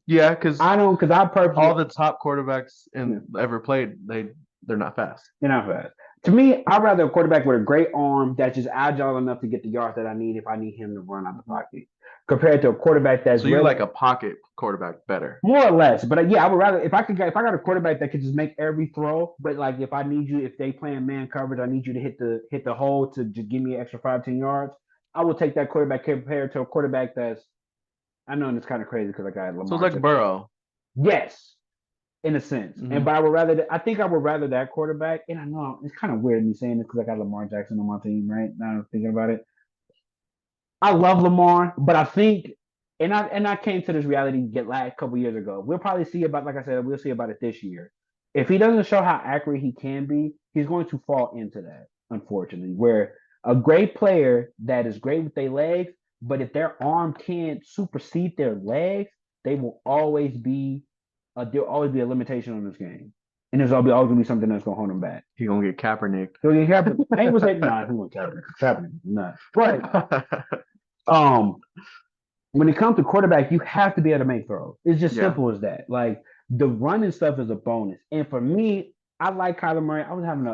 Yeah, because I personally, all the top quarterbacks ever played, they're not fast. They're not fast. To me, I'd rather a quarterback with a great arm that's just agile enough to get the yards that I need if I need him to run out the pocket, compared to a quarterback that's. So you like a pocket quarterback better, more or less. But yeah, I would rather if I got a quarterback that could just make every throw. But like if I need you, if they playing man coverage, I need you to hit the hole to just give me an extra 5-10 yards. I will take that quarterback compared to a quarterback that's. I know it's kind of crazy because I got Lamar. So it's like Burrow. Yes, in a sense. But I would rather that quarterback. And I know it's kind of weird me saying this because I got Lamar Jackson on my team right now. I'm thinking about it. I love Lamar, but I think, and I came to this reality a couple years ago. We'll probably see about, like I said, we'll see about it this year. If he doesn't show how accurate he can be, he's going to fall into that, unfortunately, where a great player that is great with their legs, but if their arm can't supersede their legs, they will always be there'll always be a limitation on this game. And there's always going to be something that's going to hold him back. He's going to get Kaepernick. He'll get Kaepernick. I ain't going to say, nah, he won't Kaepernick. Kaepernick, nah. But when it comes to quarterback, you have to be able to make throws. It's just simple as that. Like, the running stuff is a bonus. And for me, I like Kyler Murray. I was having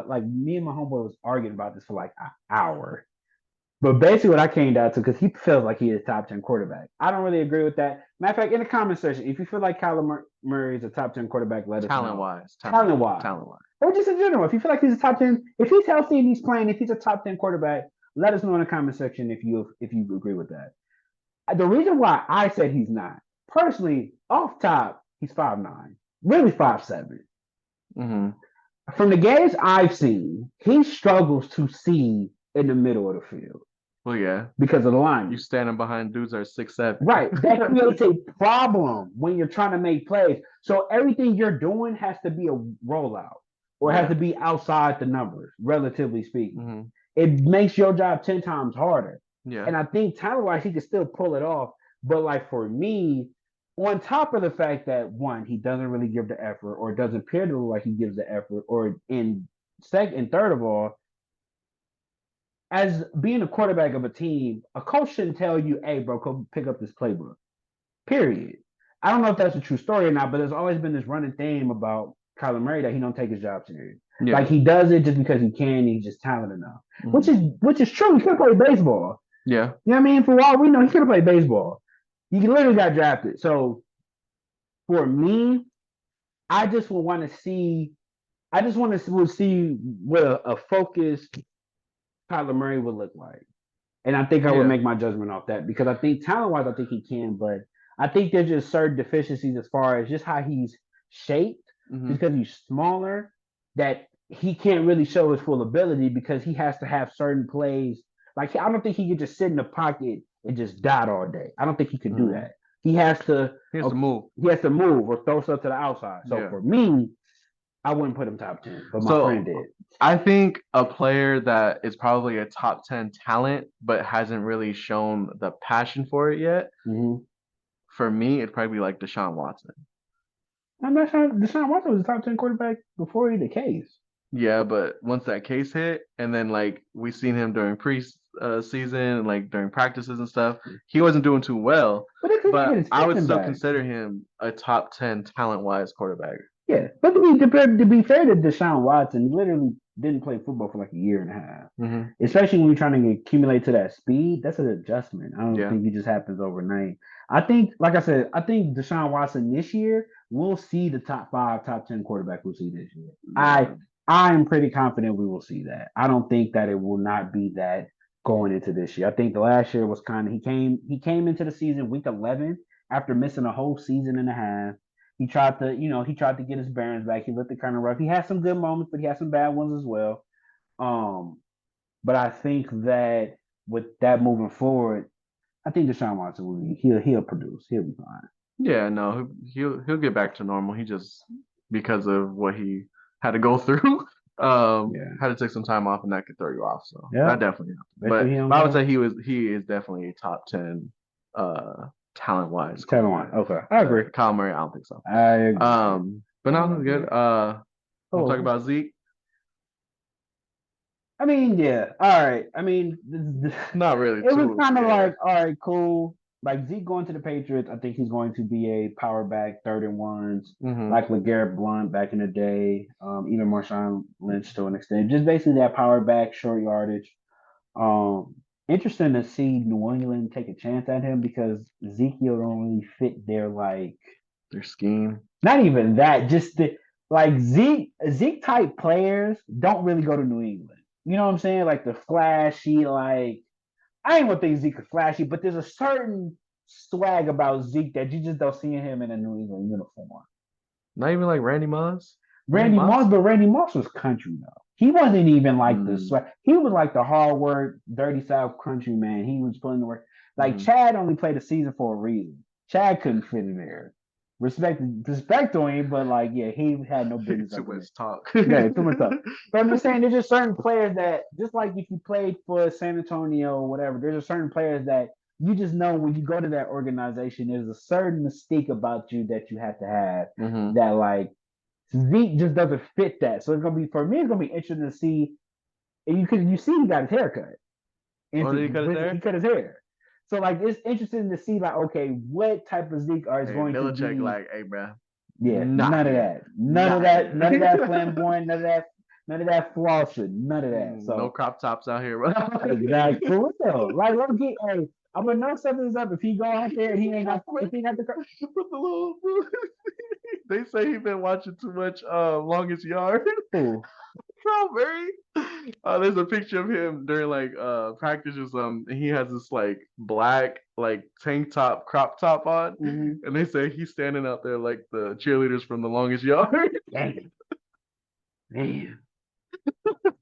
me and my homeboy was arguing about this for like an hour. But basically what I came down to, because he feels like he is top 10 quarterback. I don't really agree with that. Matter of fact, in the comment section, if you feel like Kyler Murray is a top 10 quarterback, let us know. Talent-wise. Or just in general, if you feel like he's a top 10, if he's healthy and he's playing, if he's a top 10 quarterback, let us know in the comment section if you agree with that. The reason why I said he's not, personally, off top, he's 5'9", really 5'7". From the games I've seen, he struggles to see in the middle of the field. Well, yeah, because of the line. you standing behind dudes that are 6'7". Right. That creates a problem when you're trying to make plays. So everything you're doing has to be a rollout or has to be outside the numbers, relatively speaking. Mm-hmm. It makes your job 10 times harder. Yeah. And I think talent-wise, he can still pull it off. But like for me, on top of the fact that one, he doesn't really give the effort or doesn't appear to look like he gives the effort, or in second and third of all, as being a quarterback of a team, a coach shouldn't tell you, hey, bro, go pick up this playbook. Period. I don't know if that's a true story or not, but there's always been this running theme about Kyler Murray that he don't take his job serious. Yeah. Like he does it just because he can, he's just talented enough. Mm-hmm. Which is true. He could have played baseball. Yeah. You know what I mean? For all we know, he could have played baseball. He literally got drafted. So for me, I just would want to see what a focused Kyler Murray would look like. And I think I would make my judgment off that because I think talent-wise, I think he can, but I think there's just certain deficiencies as far as just how he's shaped because he's smaller that he can't really show his full ability because he has to have certain plays. Like I don't think he could just sit in the pocket and just dot all day. I don't think he can do that. He has to move. He has to move or throw stuff to the outside. So for me, I wouldn't put him top 10, but my friend did. I think a player that is probably a top 10 talent, but hasn't really shown the passion for it yet. Mm-hmm. For me, it'd probably be like Deshaun Watson. I'm not sure. Deshaun Watson was a top 10 quarterback before the case. Yeah, but once that case hit, and then like we seen him during season, like during practices and stuff, he wasn't doing too well. But I would still consider him a top 10 talent-wise quarterback. Yeah, but to be fair to Deshaun Watson, he literally didn't play football for like a year and a half. Mm-hmm. Especially when you're trying to accumulate to that speed, that's an adjustment. I don't think it just happens overnight. I think, like I said, I think Deshaun Watson this year we'll see the top 5, top 10 quarterback we'll see this year. Yeah. I'm pretty confident we will see that. I don't think that it will not be that going into this year. I think the last year was kind of he came into the season week 11 after missing a whole season and a half. He tried to get his bearings back. He looked kind of rough. He had some good moments, but he had some bad ones as well. But I think that with that moving forward, I think Deshaun Watson he'll produce. He'll be fine. Yeah, no, he'll get back to normal. He just because of what he had to go through, had to take some time off, and that could throw you off. So that definitely helped. But I would say he is definitely a top 10 talent-wise. Talent-wise, okay. I agree. Kyle Murray, I don't think so. I agree. But no, that's good. We'll talk about Zeke. I mean, yeah. All right. I mean, not really. It was kind of like, all right, cool. Like Zeke going to the Patriots, I think he's going to be a power back, 3rd and 1s, like LeGarrette Blount back in the day, even Marshawn Lynch to an extent. Just basically that power back, short yardage. Interesting to see New England take a chance at him because Ezekiel don't really fit their scheme. Not even that, just Zeke type players don't really go to New England. You know what I'm saying? Like the flashy, I ain't gonna think Zeke is flashy, but there's a certain swag about Zeke that you just don't see him in a New England uniform. Not even like Randy Moss? Randy Moss was country though. He wasn't even like the swag. He was like the hard work, dirty South country man. He was putting the work. Chad only played a season for a reason. Chad couldn't fit in there. Respect to him, but he had no business. Too much talk. Yeah, too much talk. But I'm just saying, there's just certain players that, just like if you played for San Antonio or whatever, there's just certain players that you just know when you go to that organization, there's a certain mystique about you that you have to have that Zeke just doesn't fit that. So it's gonna be interesting to see. And you see he got his hair cut. Did he cut his hair? He cut his hair. So it's interesting to see okay, what type of Zeke is going to be. Hey, bro. Yeah, none of that. None of that flamboyant, none of that flossing, none of that. So no crop tops out here, bro. Exactly. For real. Let him get I'm gonna know something's up if he go out there and he ain't got the They say he been watching too much Longest Yard. Strawberry. There's a picture of him during practice or something. And he has this black tank top, crop top on, and they say he's standing out there like the cheerleaders from The Longest Yard. Damn.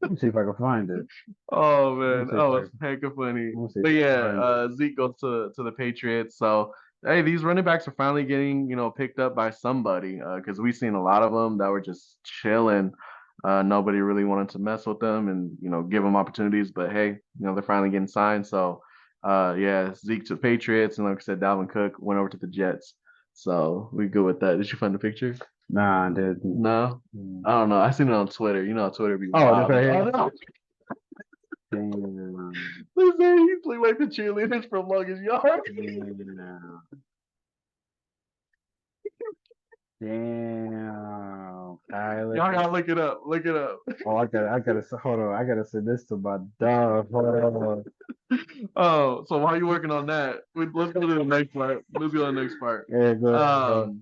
Let me see if I can find it. Oh man, Let me that see if was hecka funny. I But yeah, can find it. Zeke goes to the Patriots. So hey, these running backs are finally getting picked up by somebody. Because we've seen a lot of them that were just chilling. Nobody really wanted to mess with them and give them opportunities. But hey, they're finally getting signed. So yeah, Zeke to Patriots, and like I said, Dalvin Cook went over to the Jets. So we good with that. Did you find the picture? Nah, dude. No, I don't know. I seen it on Twitter. Twitter be Oh, this wild. right Oh here. no. Damn. They say he's like the cheerleaders from Longest Yard. Damn. Damn. Tyler. Y'all gotta look it up. Look it up. Oh, I gotta, hold on. I gotta send this to my dog. Hold on. Oh, so while you're working on that, let's go to the next part. Let's go to the next part. Yeah, go ahead.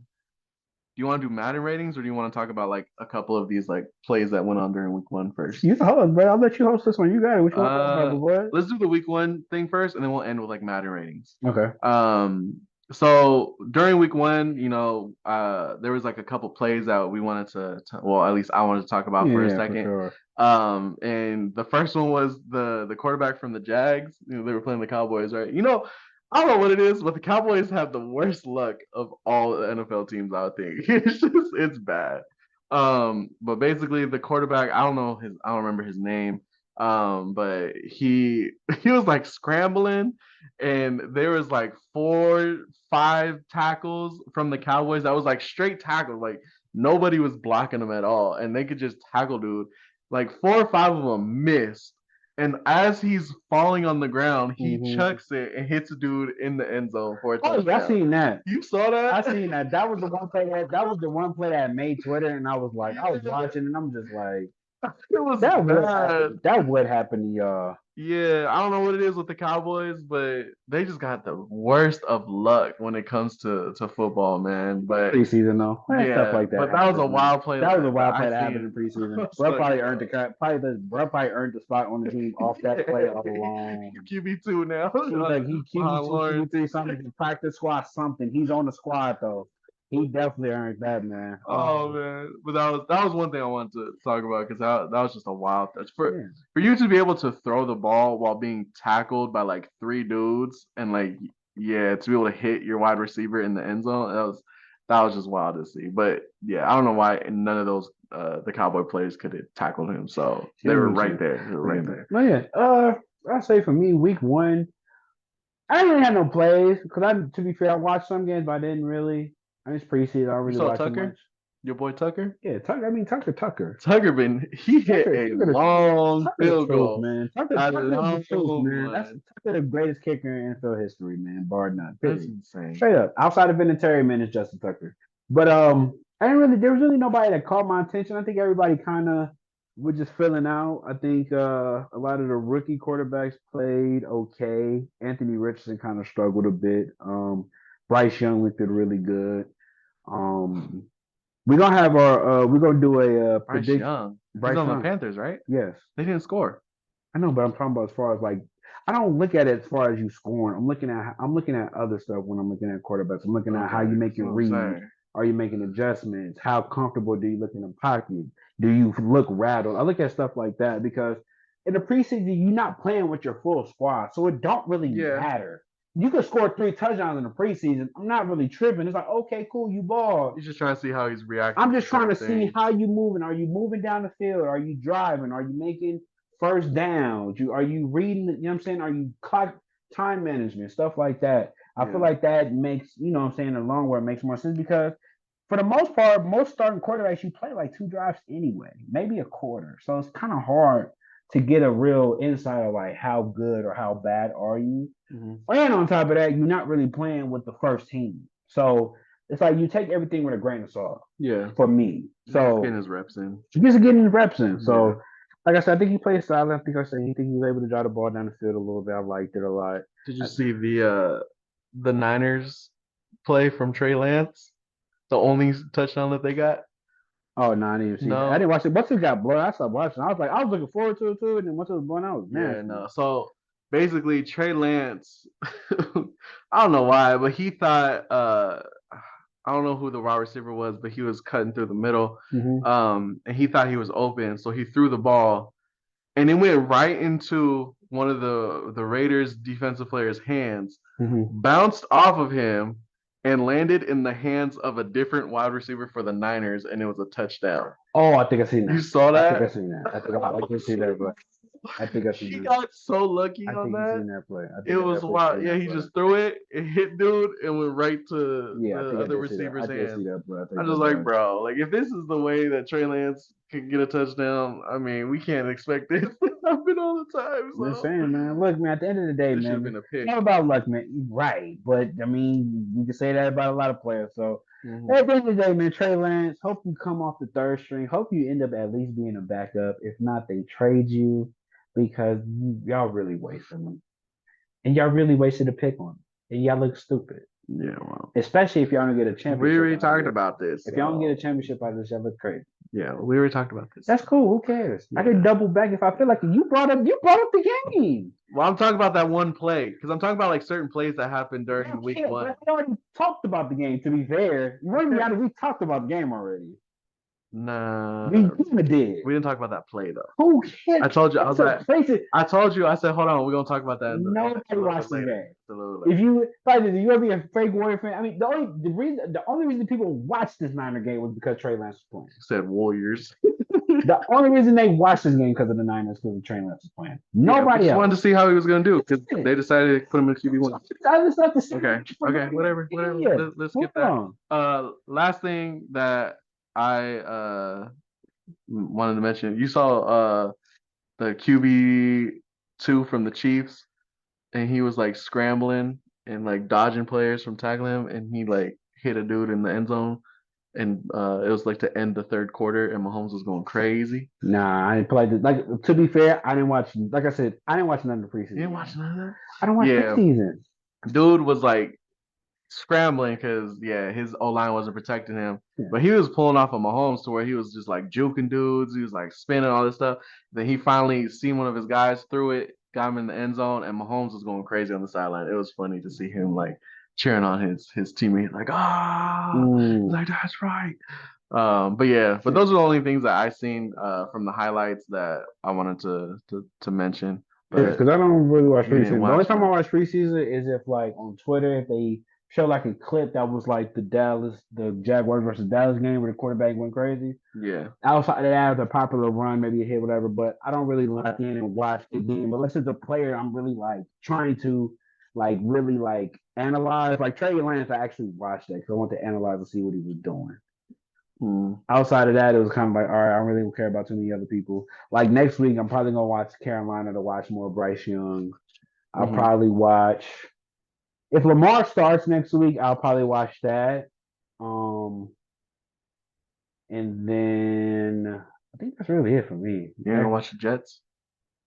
Do you want to do Madden ratings, or do you want to talk about like a couple of these like plays that went on during week one first? You the host, bro. I'll let you host this one. You got it. Which one? Boy? Let's do the week one thing first, and then we'll end with like Madden ratings. Okay. So during week one, there was like a couple plays that we wanted well, at least I wanted to talk about for a second. For sure. And the first one was the quarterback from the Jags. They were playing the Cowboys, right? I don't know what it is, but the Cowboys have the worst luck of all the NFL teams, I think. It's bad. But basically the quarterback, I don't remember his name. But he he was like scrambling, and there was like 4-5 tackles from the Cowboys that was like straight tackles, like nobody was blocking them at all, and they could just tackle dude. Like 4 or 5 of them missed, and as he's falling on the ground, he chucks it and hits a dude in the end zone for a touchdown. I seen that. You saw that? I seen that. That was the one play that made Twitter, and I was watching, and I'm just like, it was that would happen to y'all. Yeah, I don't know what it is with the Cowboys, but they just got the worst of luck when it comes to football, man. But preseason though, stuff like that. But that was a wild play. That was a wild play that happened in preseason. Bro probably earned the spot on the team off that play alone. QB2 now. He QB2, something, practice squad, something. He's on the squad though. He definitely earned that, man. Oh man, but that was one thing I wanted to talk about, because that was just a wild touch for you to be able to throw the ball while being tackled by like 3 dudes, and to be able to hit your wide receiver in the end zone. That was just wild to see. But yeah, I don't know why none of those the Cowboy players could have tackled him. So they were right there. They were right there. No, yeah. I say for me, week one, I didn't really have no plays because to be fair, I watched some games, but I didn't really. I just preseason. I don't really watch Tucker? much. Your boy Tucker? Yeah, Tucker. I mean Tucker. Tucker hit a long field goal, man. Tucker, man. That's Tucker, the greatest kicker in NFL history, man, bar none. That's insane. Straight up, outside of Vinatieri, man, it's Justin Tucker. But there was really nobody that caught my attention. I think everybody kind of was just filling out. I think a lot of the rookie quarterbacks played okay. Anthony Richardson kind of struggled a bit. Bryce Young looked really good. We're gonna have we're gonna do a prediction. Bryce Young. He's on the Panthers, right? Yes. They didn't score. I know, but I'm talking about as far as like, I don't look at it as far as you scoring. I'm looking at other stuff when I'm looking at quarterbacks. I'm looking at how you make your read. Are you making adjustments? How comfortable do you look in the pocket? Do you look rattled? I look at stuff like that because in the preseason you're not playing with your full squad, so it don't really matter. You could score 3 touchdowns in the preseason. I'm not really tripping. It's like, okay, cool, you balled. You're just trying to see how he's reacting. I'm just trying to see how you moving. Are you moving down the field? Are you driving? Are you making first downs? Are you reading? You know what I'm saying? Are you clock time management, stuff like that? I feel like that makes, in the long run, makes more sense because for the most part, most starting quarterbacks, you play like 2 drives anyway, maybe a quarter. So it's kind of hard to get a real insight of like how good or how bad are you. And on top of that, you're not really playing with the first team. So it's like you take everything with a grain of salt. Yeah. For me. So getting his reps in. He's getting his reps in. So like I said, I think he played solid. I think he was able to drive the ball down the field a little bit. I liked it a lot. Did you see the Niners play from Trey Lance? The only touchdown that they got? Oh, no, I didn't even see that. I didn't watch it. Once it got blown, I stopped watching. I was looking forward to it too, and then once it was blown out, So basically, Trey Lance, I don't know why, but he thought I don't know who the wide receiver was, but he was cutting through the middle, and he thought he was open, so he threw the ball, and it went right into one of the Raiders defensive players' hands, bounced off of him, and landed in the hands of a different wide receiver for the Niners, and it was a touchdown. Oh, I think I seen that. You saw that? I think I seen that. I can see that, but I think I seen He that. got so lucky I on think I that. seen that play. It was wild. Yeah, he just threw it, it hit dude, and went right to the other receiver's hands. I'm just like, bro, like if this is the way that Trey Lance can get a touchdown, I mean, we can't expect this to happen all the time. I'm just saying, man. Look, man. At the end of the day, This should have man, been a pick. it's not about luck, man. Right, but I mean, you can say that about a lot of players. So at the end of the day, man, Trey Lance. Hope you come off the third string. Hope you end up at least being a backup. If not, they trade you because y'all really wasted them, and y'all really wasted a pick on them, and y'all look stupid. Yeah, well, especially if y'all don't get a championship. We already talked about this. If y'all don't get a championship out of this, y'all look crazy. Yeah, we already talked about this. That's cool. Who cares? I can double back if I feel like you brought up the game. Well, I'm talking about that one play because I'm talking about like certain plays that happened during week one. We already talked about the game. To be fair, we talked about the game already. Nah, we did. We didn't talk about that play though. Who cares? I told you. I was like, I told you. I said, hold on, we're gonna talk about that. Nobody watched the game. If you ever be a fake Warrior fan, I mean, the only reason people watched this Niner game was because Trey Lance was playing. You said Warriors. The only reason they watched this game because of the Niners, because Trey Lance was playing. Nobody else wanted to see how he was gonna do because they decided to put him in QB1. Okay, whatever. Let's get that. Last thing that I wanted to mention, you saw the QB2 from the Chiefs, and he was like scrambling and like dodging players from tackling him, and he like hit a dude in the end zone, and it was like to end the third quarter, and Mahomes was going crazy. Nah, I didn't play this. Like, to be fair, I didn't watch. Like I said, I didn't watch none of the preseason. You didn't watch none of that? I don't watch preseason. Dude was like scrambling because his O-line wasn't protecting him, but he was pulling off of Mahomes to where he was just like juking dudes. He was like spinning all this stuff. Then he finally seen one of his guys threw it, got him in the end zone, and Mahomes was going crazy on the sideline. It was funny to see him like cheering on his teammate, like like that's right. But those are the only things that I seen from the highlights that I wanted to mention. Because I don't really watch preseason. The only time I watch preseason is if like on Twitter, if they show like a clip that was like the Jaguars versus Dallas game where the quarterback went crazy. Yeah. Outside of that, the popular run, maybe a hit, whatever. But I don't really lock in and watch the game. But unless it's a player I'm really like trying to like really like analyze. Like Trey Lance, I actually watched that because I want to analyze and see what he was doing. Outside of that, it was kind of like, all right, I don't really care about too many other people. Like next week, I'm probably gonna watch Carolina to watch more Bryce Young. I'll probably watch. If Lamar starts next week, I'll probably watch that. And then I think that's really it for me. You're gonna watch the Jets?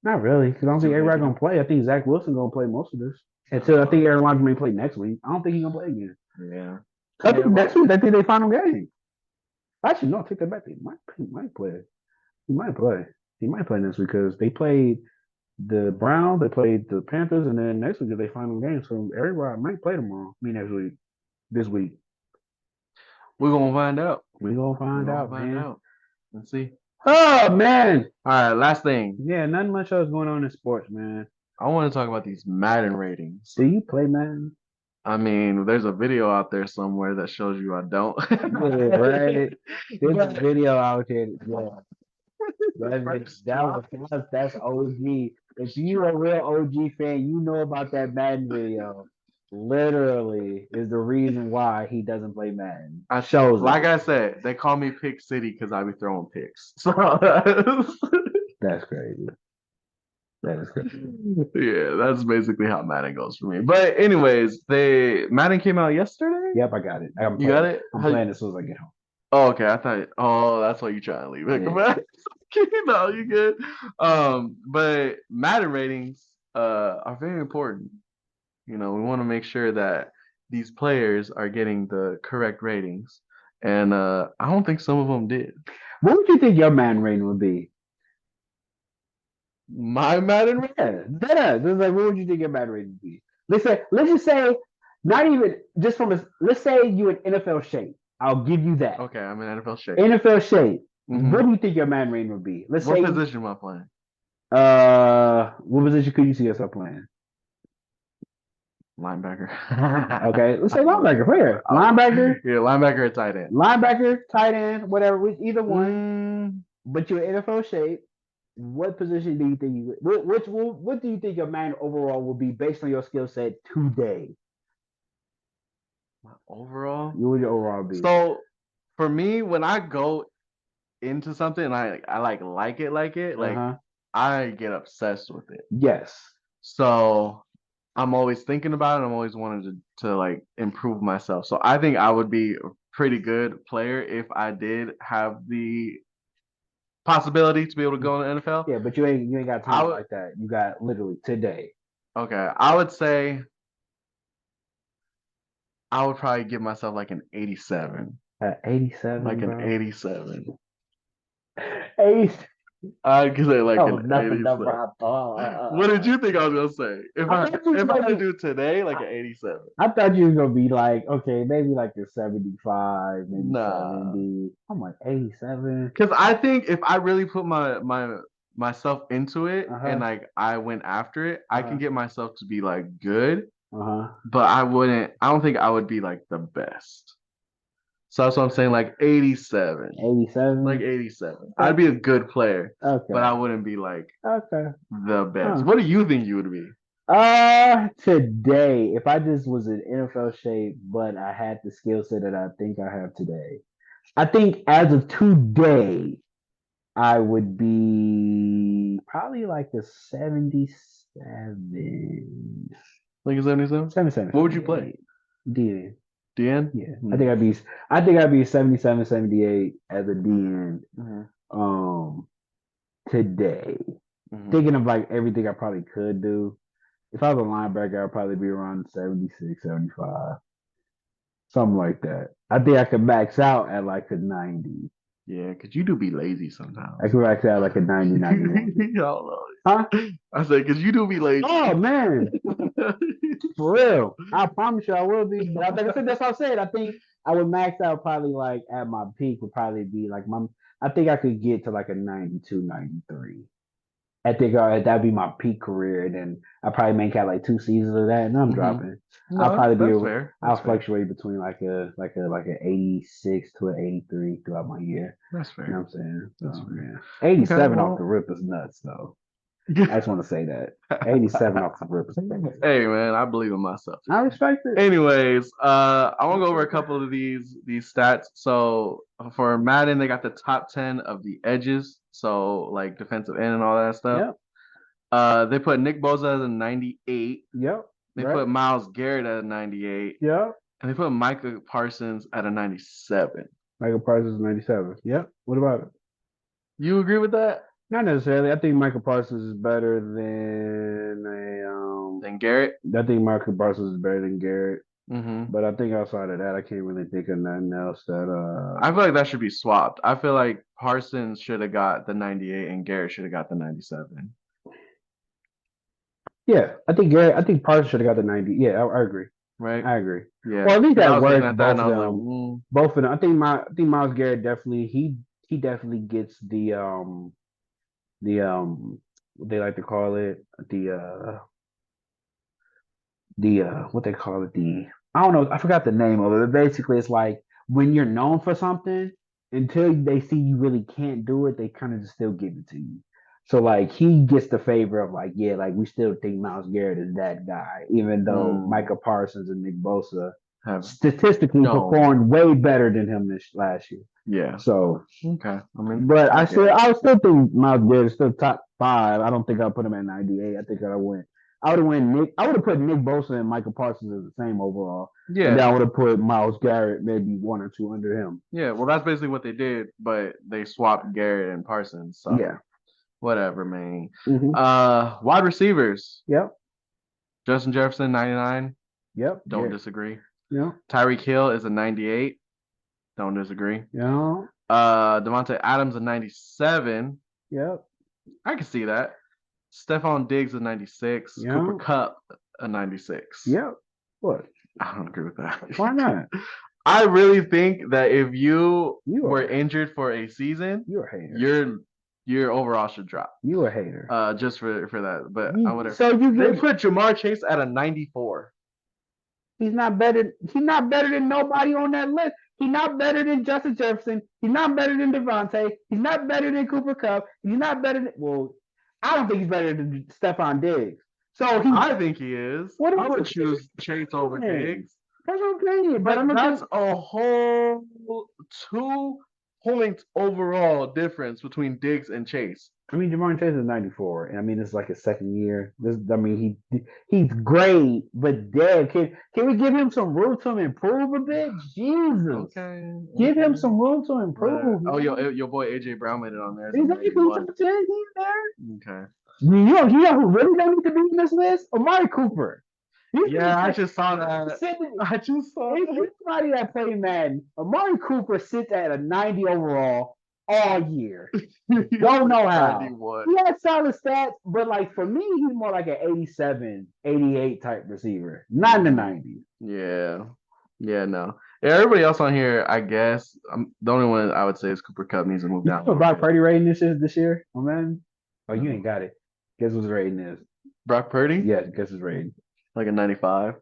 Not really, because I don't think everybody gonna play. I think Zach Wilson gonna play most of this. Until I think Aaron Rodgers may play next week. I don't think he's gonna play again. Yeah. I think next week I think they final game. Actually, no, take that back. He might play. He might play. He might play next week because they played the Browns, they played the Panthers, and then next week is their final game. So everybody might play tomorrow. Next week. This week. We're gonna find out. We're gonna find out, man. Let's see. Oh man. All right, last thing. Yeah, nothing much else going on in sports, man. I want to talk about these Madden ratings. Do you play Madden? I mean, there's a video out there somewhere that shows you I don't. Right. There's a video out there. Yeah. That's OG. If you're a real OG fan, you know about that Madden video. Literally is the reason why he doesn't play Madden. I said, they call me Pick City because I be throwing picks. So that's crazy. That is crazy. Yeah, that's basically how Madden goes for me. But anyways, Madden came out yesterday? Yep, I got it. You got it? I'm playing as soon as I get home. Oh, okay. I thought that's why you trying to leave it. Yeah. No, you good. But Madden ratings are very important. You know, we want to make sure that these players are getting the correct ratings. And I don't think some of them did. What would you think your Madden rating would be? My Madden rating? Yeah. Like, what would you think your Madden rating would be? Let's just say, not even just let's say you in NFL shape. I'll give you that. Okay, I'm in NFL shape. NFL shape. Mm-hmm. What do you think your Madden rating would be? What position am I playing? What position could you see yourself playing? Linebacker. Okay, let's say linebacker. Fair. Linebacker, Yeah, linebacker or tight end. linebacker, tight end, whatever, either one. Mm, But you're in NFL shape. What position do you think you what do you think your main overall will be based on your skill set today? overall. What would your overall be? So for me, when I go into something and I like it, like Uh-huh. I get obsessed with it. Yes. So I'm always thinking about it. I'm always wanting to like improve myself. So I think I would be a pretty good player if I did have the possibility to be able to go in the NFL. Yeah, but you ain't got I time would like that. You got literally today. okay. I would say I would probably give myself like an 87. At 87, Like an bro. 87. 80. I'd give it like That an was not the 87. number I thought. What did you think I was gonna say? If I I thought you was if I had to gonna do it today, like an 87. I thought you was gonna be like, okay, maybe like a 75, maybe Nah. 70. I'm like 87. Because I think if I really put myself into it and Uh-huh. like I went after it, I can Uh-huh. get myself to be like good, Uh-huh. but I don't think I would be like the best. So that's what I'm saying, like 87. Like 87. 87. I'd Okay. be a good player, but Okay. I wouldn't be like Okay. the best. Huh. What do you think you would be? Today, if I just was in NFL shape, but I had the skill set that I think I have today, I think as of today, I would be probably like a 77. Like a 77? 77, What would you play? 78. DN. DN? Yeah. Hmm. I think I'd be 77, 78 as a DN Mm-hmm. today. Mm-hmm. Thinking of like everything I probably could do. If I was a linebacker, I'd probably be around 76, 75. Something like that. I think I could max out at like a 90. Yeah, because you do be lazy sometimes. I could max out like a 90, 91. I don't know. Huh? I said, because you do be lazy. Oh, man. For real. I promise you I will be. But like I said, that's what I said. I think I would max out probably like at my peak would probably be like I think I could get to like a 92, 93. I think that'd be my peak career, and then I probably make out like 2 seasons of that, and I'm dropping. No, I'll probably that's fair. I'll fluctuate between like an 86 to an 83 throughout my year. That's You know fair. what I'm saying? That's So, fair. yeah. 87 Okay, off the rip is nuts, though. I just want to say that 87 off the rip is nuts. Hey man, I believe in myself. I respect it. Anyways, I want to go over a couple of these stats. So for Madden, they got the top 10 of the edges, so like defensive end and all that stuff. Yep. They put Nick Bosa as a 98. Yep. They put Myles Garrett at a 98. Yep. And they put Micah Parsons at a 97. Michael Parsons is 97. Yep. What about it? You agree with that? Not necessarily. I think Michael Parsons is better than Than Garrett? I think Michael Parsons is better than Garrett. Mm-hmm. But I think outside of that, I can't really think of nothing else that. I feel like that should be swapped. I feel like Parsons should have got the 98 and Garrett should have got the 97. Yeah, I think Parsons should have got the 90. Yeah, I agree. Right? I agree. Yeah. Well, at least that I was looking works. at that and I was Both of them. Both of them. I think Myles Garrett definitely he definitely gets the what they like to call it the what they call it I don't know, I forgot the name of it, but basically it's like when you're known for something, until they see you really can't do it, they kind of just still give it to you. So like he gets the favor of like, yeah, like we still think Myles Garrett is that guy, even though Micah Parsons and Nick Bosa have statistically performed way better than him this last year. Yeah. So okay. I mean, but I still think Myles Garrett is still top 5. I don't think I'll put him at 98. I think I would have put Nick Bosa and Michael Parsons as the same overall. Yeah. And then I would have put Myles Garrett maybe 1 or 2 under him. Yeah, well that's basically what they did, but they swapped Garrett and Parsons. So yeah. Whatever, man. Mm-hmm. Wide receivers. Yep. Justin Jefferson, 99. Yep. Don't disagree. Yeah. Tyreek Hill is a 98. Don't disagree. Yeah. Devontae Adams a 97. Yep. I can see that. Stephon Diggs a 96. Yep. Cooper Kupp a 96. Yep. What? I don't agree with that. Why not? I really think that if you were injured for a season, you're a hater. You're your overall should drop. You a hater. Just for that. But whatever. So they put Jamar Chase at a 94. He's not better. He's not better than nobody on that list. He's not better than Justin Jefferson. He's not better than Devontae. He's not better than Cooper Kupp. He's not better than I don't think he's better than Stephon Diggs. So I think he is. I would choose Chase over Diggs. That's what I'm saying. But that's a whole 2 points overall difference between Diggs and Chase. I mean, Jamar Chase is 94, and I mean it's like his second year. He's great, but Dad, can we give him some room to improve a bit? Jesus, okay. Give him some room to improve. Oh, your boy AJ Brown made it on there. He's there. Okay. You know who really don't need to be in this list? Amari Cooper. I just saw that. I just saw anybody that played Madden. Amari Cooper sits at a 90 overall all year. Don't know how. 91. He has solid stats, but like for me, he's more like an 87, 88 type receiver, not in the 90s. Yeah, no. Yeah, everybody else on here, I guess, the only one I would say is Cooper Kupp needs to move down. What Brock Purdy rating this year? Oh man, you ain't got it. Guess what his rating is? Brock Purdy? Yeah, guess his rating. Like a 95.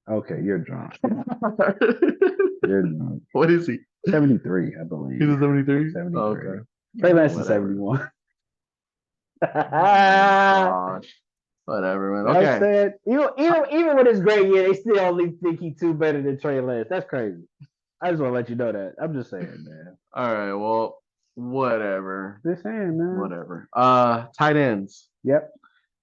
Okay, you're drunk. You're drunk. What is he? 73, I believe. He's a 73? 73. Oh, okay. Trey Lance is 71. Gosh. Whatever, man. Okay. I said, even with his great year, they still only think he's too better than Trey Lance. That's crazy. I just want to let you know that. I'm just saying, man. All right, well, whatever. Just saying, man. Whatever. Tight ends. Yep.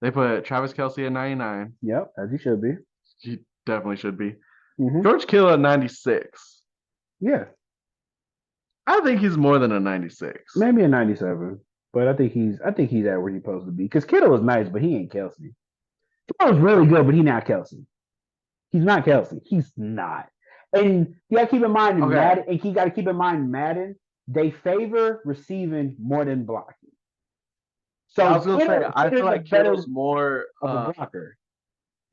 They put Travis Kelce at 99. Yep, as he should be. He definitely should be. Mm-hmm. George Kittle at 96. Yeah. I think he's more than a 96. Maybe a 97. But I think he's at where he's supposed to be. Because Kittle was nice, but he ain't Kelce. Kittle was really good, but he's not Kelce. He's not Kelce. He's not. And you gotta keep in mind Madden, they favor receiving more than blocking. So I was gonna say, I feel like Kittle's more of a blocker.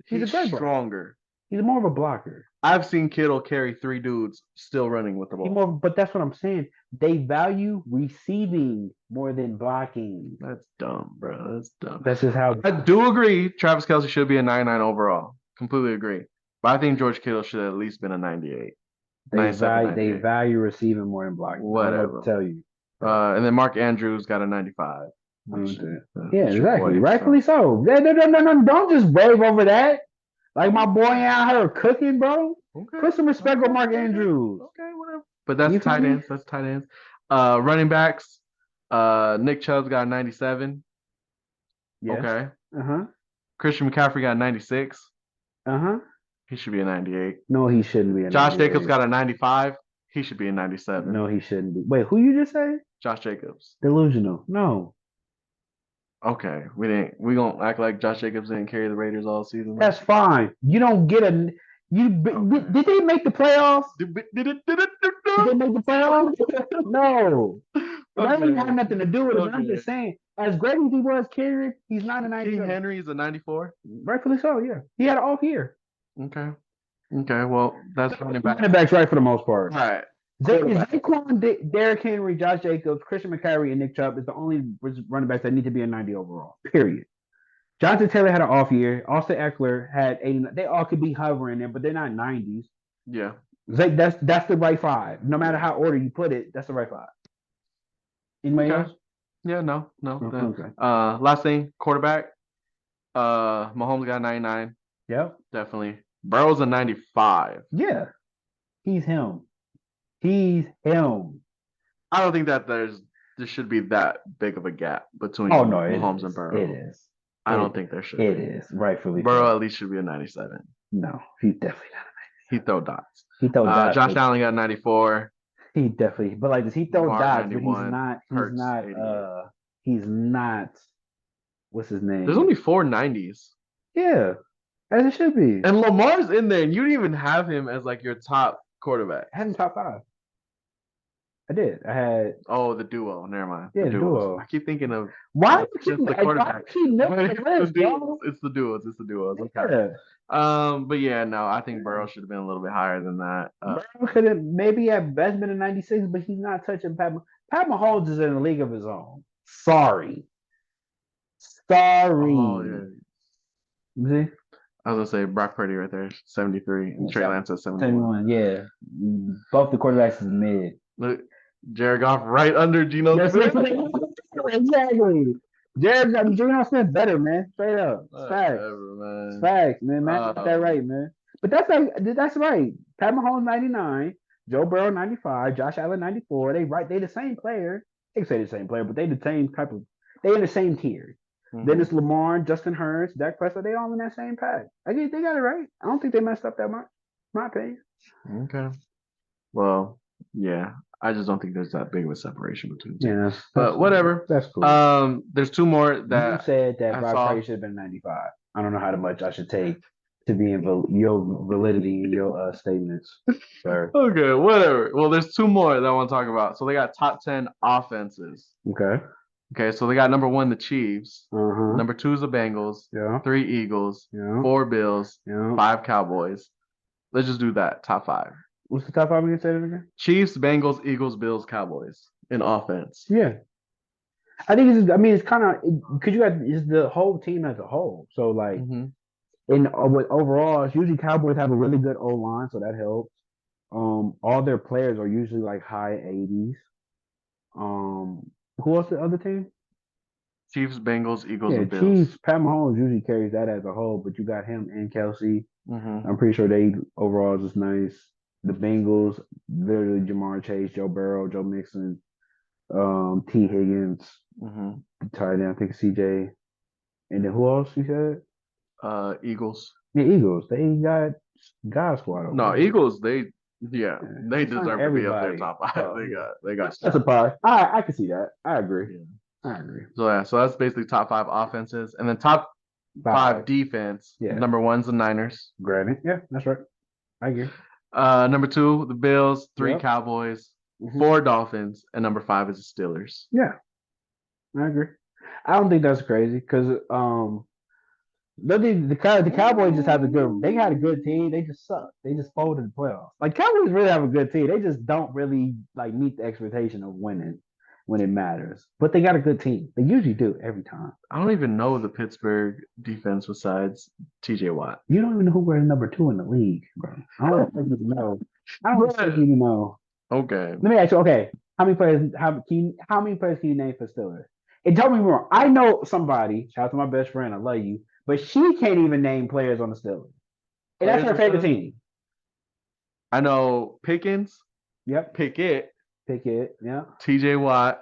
He's stronger. He's more of a blocker. I've seen Kittle carry 3 dudes still running with the ball. But that's what I'm saying. They value receiving more than blocking. That's dumb, bro. That's dumb. That's just how I do agree. Travis Kelce should be a 99 overall. Completely agree. But I think George Kittle should have at least been a 98. They value receiving more than blocking. Whatever. I'll tell you. And then Mark Andrews got a 95. Yeah, exactly. Rightfully so. No. Don't just wave over that. Like my boy out here cooking, bro. Okay. Put some respect on Mark Andrews. Okay, whatever. But that's tight ends. That's tight ends. Running backs. Nick Chubb's got 97. Yes. Okay. Christian McCaffrey got 96. He should be a 98. No, he shouldn't be. Josh Jacobs got a 95. He should be a 97. No, he shouldn't be. Wait, who you just say? Josh Jacobs. Delusional. No. Okay, we gonna act like Josh Jacobs didn't carry the Raiders all season. That's fine. You don't get a. Did they make the playoffs? Did they make the playoffs? No. That didn't have nothing to do with it. I'm just saying, as great as he was carrying, he's not a 94. King Henry is a 94. Rightfully so. Yeah, he had an off year. Okay. Well, that's running back. Running backs right for the most part. All right. Saquon, Derrick Henry, Josh Jacobs, Christian McCaffrey, and Nick Chubb is the only running backs that need to be a 90 overall. Period. Jonathan Taylor had an off year. Austin Eckler had 89. They all could be hovering there, but they're not 90s. Yeah. That's the right 5. No matter how order you put it, that's the right 5. Anybody else? Yeah, no. Okay. Last thing, quarterback. Mahomes got 99. Yep. Definitely. Burrow's a 95. Yeah. He's him. I don't think that there should be that big of a gap between Mahomes and Burrow. It is. I don't think there should be. It is, rightfully. Burrow at least should be a 97. No, he's definitely not a 97. He throw dots. Josh Allen got 94. He definitely, but like, does he throw dots? But he's not. What's his name? There's only 4 90s. Yeah, as it should be. And Lamar's in there, and you didn't even have him as like your top quarterback. I had him top 5. I did. I had. Oh, the duo. Never mind. Yeah, the duo. I keep thinking of. Why? Just the quarterback. It's the duos. Okay. Yeah. But yeah, no, I think Burrow should have been a little bit higher than that. Burrow could have maybe at best been a 96, but he's not touching Pat. Pat Mahomes is in a league of his own. Sorry. Oh yeah. See? I was gonna say Brock Purdy right there, 73, and Trey Lance at 71. 71, yeah. Both the quarterbacks is mid. Look, Jared Goff right under Geno That's Smith. exactly. Geno Smith better, man. Straight up. It's facts. Whatever, man. It's facts, man. Matt got that right, man. But that's right. Pat Mahomes 99, Joe Burrow 95, Josh Allen 94. They the same player. They can say the same player, but they the same type of they in the same tier. Then it's Lamar, Justin Hurts, Dak Prescott. They all in that same pack. I guess they got it right. I don't think they messed up that much. My opinion. Okay. Well, yeah. I just don't think there's that big of a seperation between the two. Yeah, but whatever. That's cool. There's two more that you said that Brock Purdy should have been 95. I don't know how much I should take to be in your validity in your statements, sir. Okay, whatever. Well, there's two more that I want to talk about. So they got top 10 offenses. Okay, so they got number 1, the Chiefs. Number 2 is the Bengals. 3 Eagles. 4 Bills. 5 Cowboys. Let's just do that. Top 5. What's the top 5 again? Say it again. Chiefs, Bengals, Eagles, Bills, Cowboys in offense. Yeah. I think it's kind of because it's the whole team as a whole. So like overall, it's usually Cowboys have a really good O line, so that helps. All their players are usually like high 80s. Who else the other team? Chiefs, Bengals, Eagles, and Bills. Chiefs. Pat Mahomes usually carries that as a whole, but you got him and Kelsey. I'm pretty sure they overall is just nice. The Bengals, literally Jamar Chase, Joe Burrow, Joe Mixon, T. Higgins, tight end, I think CJ. And then who else you said? Eagles. Yeah, Eagles. They got God squad. No, Eagles, they deserve to be up there top 5. They got that's a pie. I can see that. I agree. Yeah. I agree. So that's basically top 5 offenses. And then top 5 defense. Yeah. Number 1's the Niners. Granted. Yeah, that's right. I agree. Number 2, the Bills. 3 Cowboys. 4 Dolphins. And number 5 is the Steelers. Yeah. I agree. I don't think that's crazy because the Cowboys just have they had a good team. They just suck. They just folded the playoffs. Like Cowboys really have a good team. They just don't really like meet the expectation of winning when it matters. But they got a good team. They usually do every time. I don't even know the Pittsburgh defense besides TJ Watt. You don't even know who we're number 2 in the league, bro. I don't think you know. I don't think you know. Okay. Let me ask you, okay, how many players can you name for Steelers? And tell me more. I know somebody, shout out to my best friend, I love you, but she can't even name players on the Steelers. And that's her favorite team. I know Pickens. Yep. Pickett. Yeah. TJ Watt.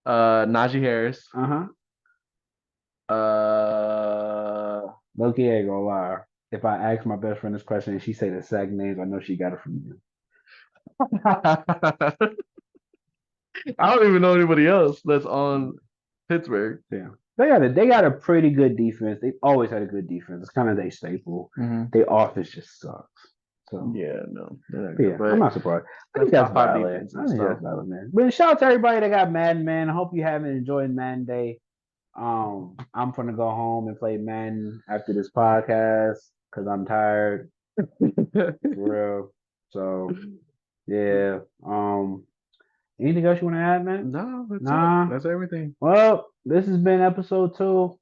Najee Harris. Loki ain't gonna lie. If I ask my best friend this question and she say the exact names, I know she got it from you. I don't even know anybody else that's on Pittsburgh. Yeah. They got a pretty good defense. They've always had a good defense. It's kind of their staple. Their offense just sucks. So yeah, no. I'm not surprised. I think that's valid. Man. But shout out to everybody that got Madden, man. I hope you haven't enjoyed Madden Day. I'm gonna go home and play Madden after this podcast because I'm tired. For real. So yeah. Anything else you want to add, man? No, that's everything. Well, this has been episode 2.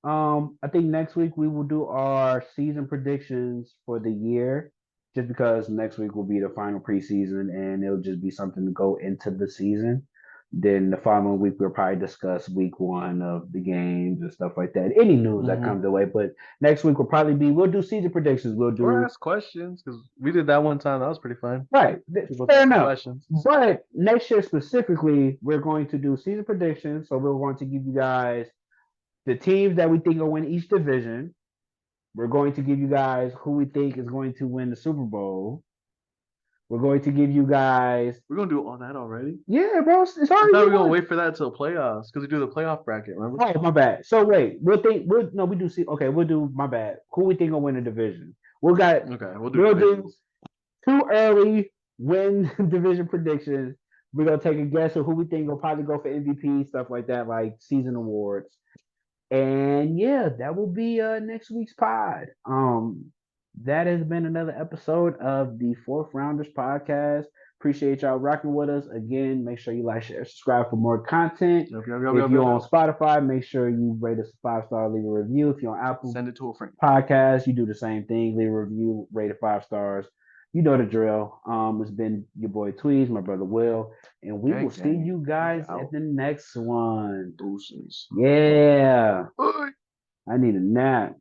I think next week we will do our season predictions for the year, just because next week will be the final preseason and it'll just be something to go into the season. Then the following week we'll probably discuss week 1 of the games and stuff like that. Any news that comes away. But next week we'll do season predictions. We'll ask questions because we did that one time. That was pretty fun. Right. Fair enough. Questions. But next year specifically, we're going to do season predictions. So we're going to give you guys the teams that we think will win each division. We're going to give you guys who we think is going to win the Super Bowl. We're going to give you guys. We're gonna do all that already. Yeah, bro. It's already. We're gonna wait for that until playoffs because we do the playoff bracket. Remember? Oh, my bad. So wait, we do see. Okay, we'll do. My bad. Who we think will win the division? We'll do 2 early win division predictions. We're gonna take a guess of who we think will probably go for MVP, stuff like that, like season awards. And yeah, that will be next week's pod. That has been another episode of the Fourth Rounders podcast, Appreciate y'all rocking with us. Again, make sure you like, share, subscribe for more content. Yep, If you're on Spotify, make sure you rate us 5-star, leave a review. If you're on Apple send it to a friend. Podcast, you do the same thing. Leave a review, rate it 5 stars. You know the drill. It's been your boy Tweez, my brother Will, and we will see you guys at the next one. Deuces. Yeah. Bye. I need a nap.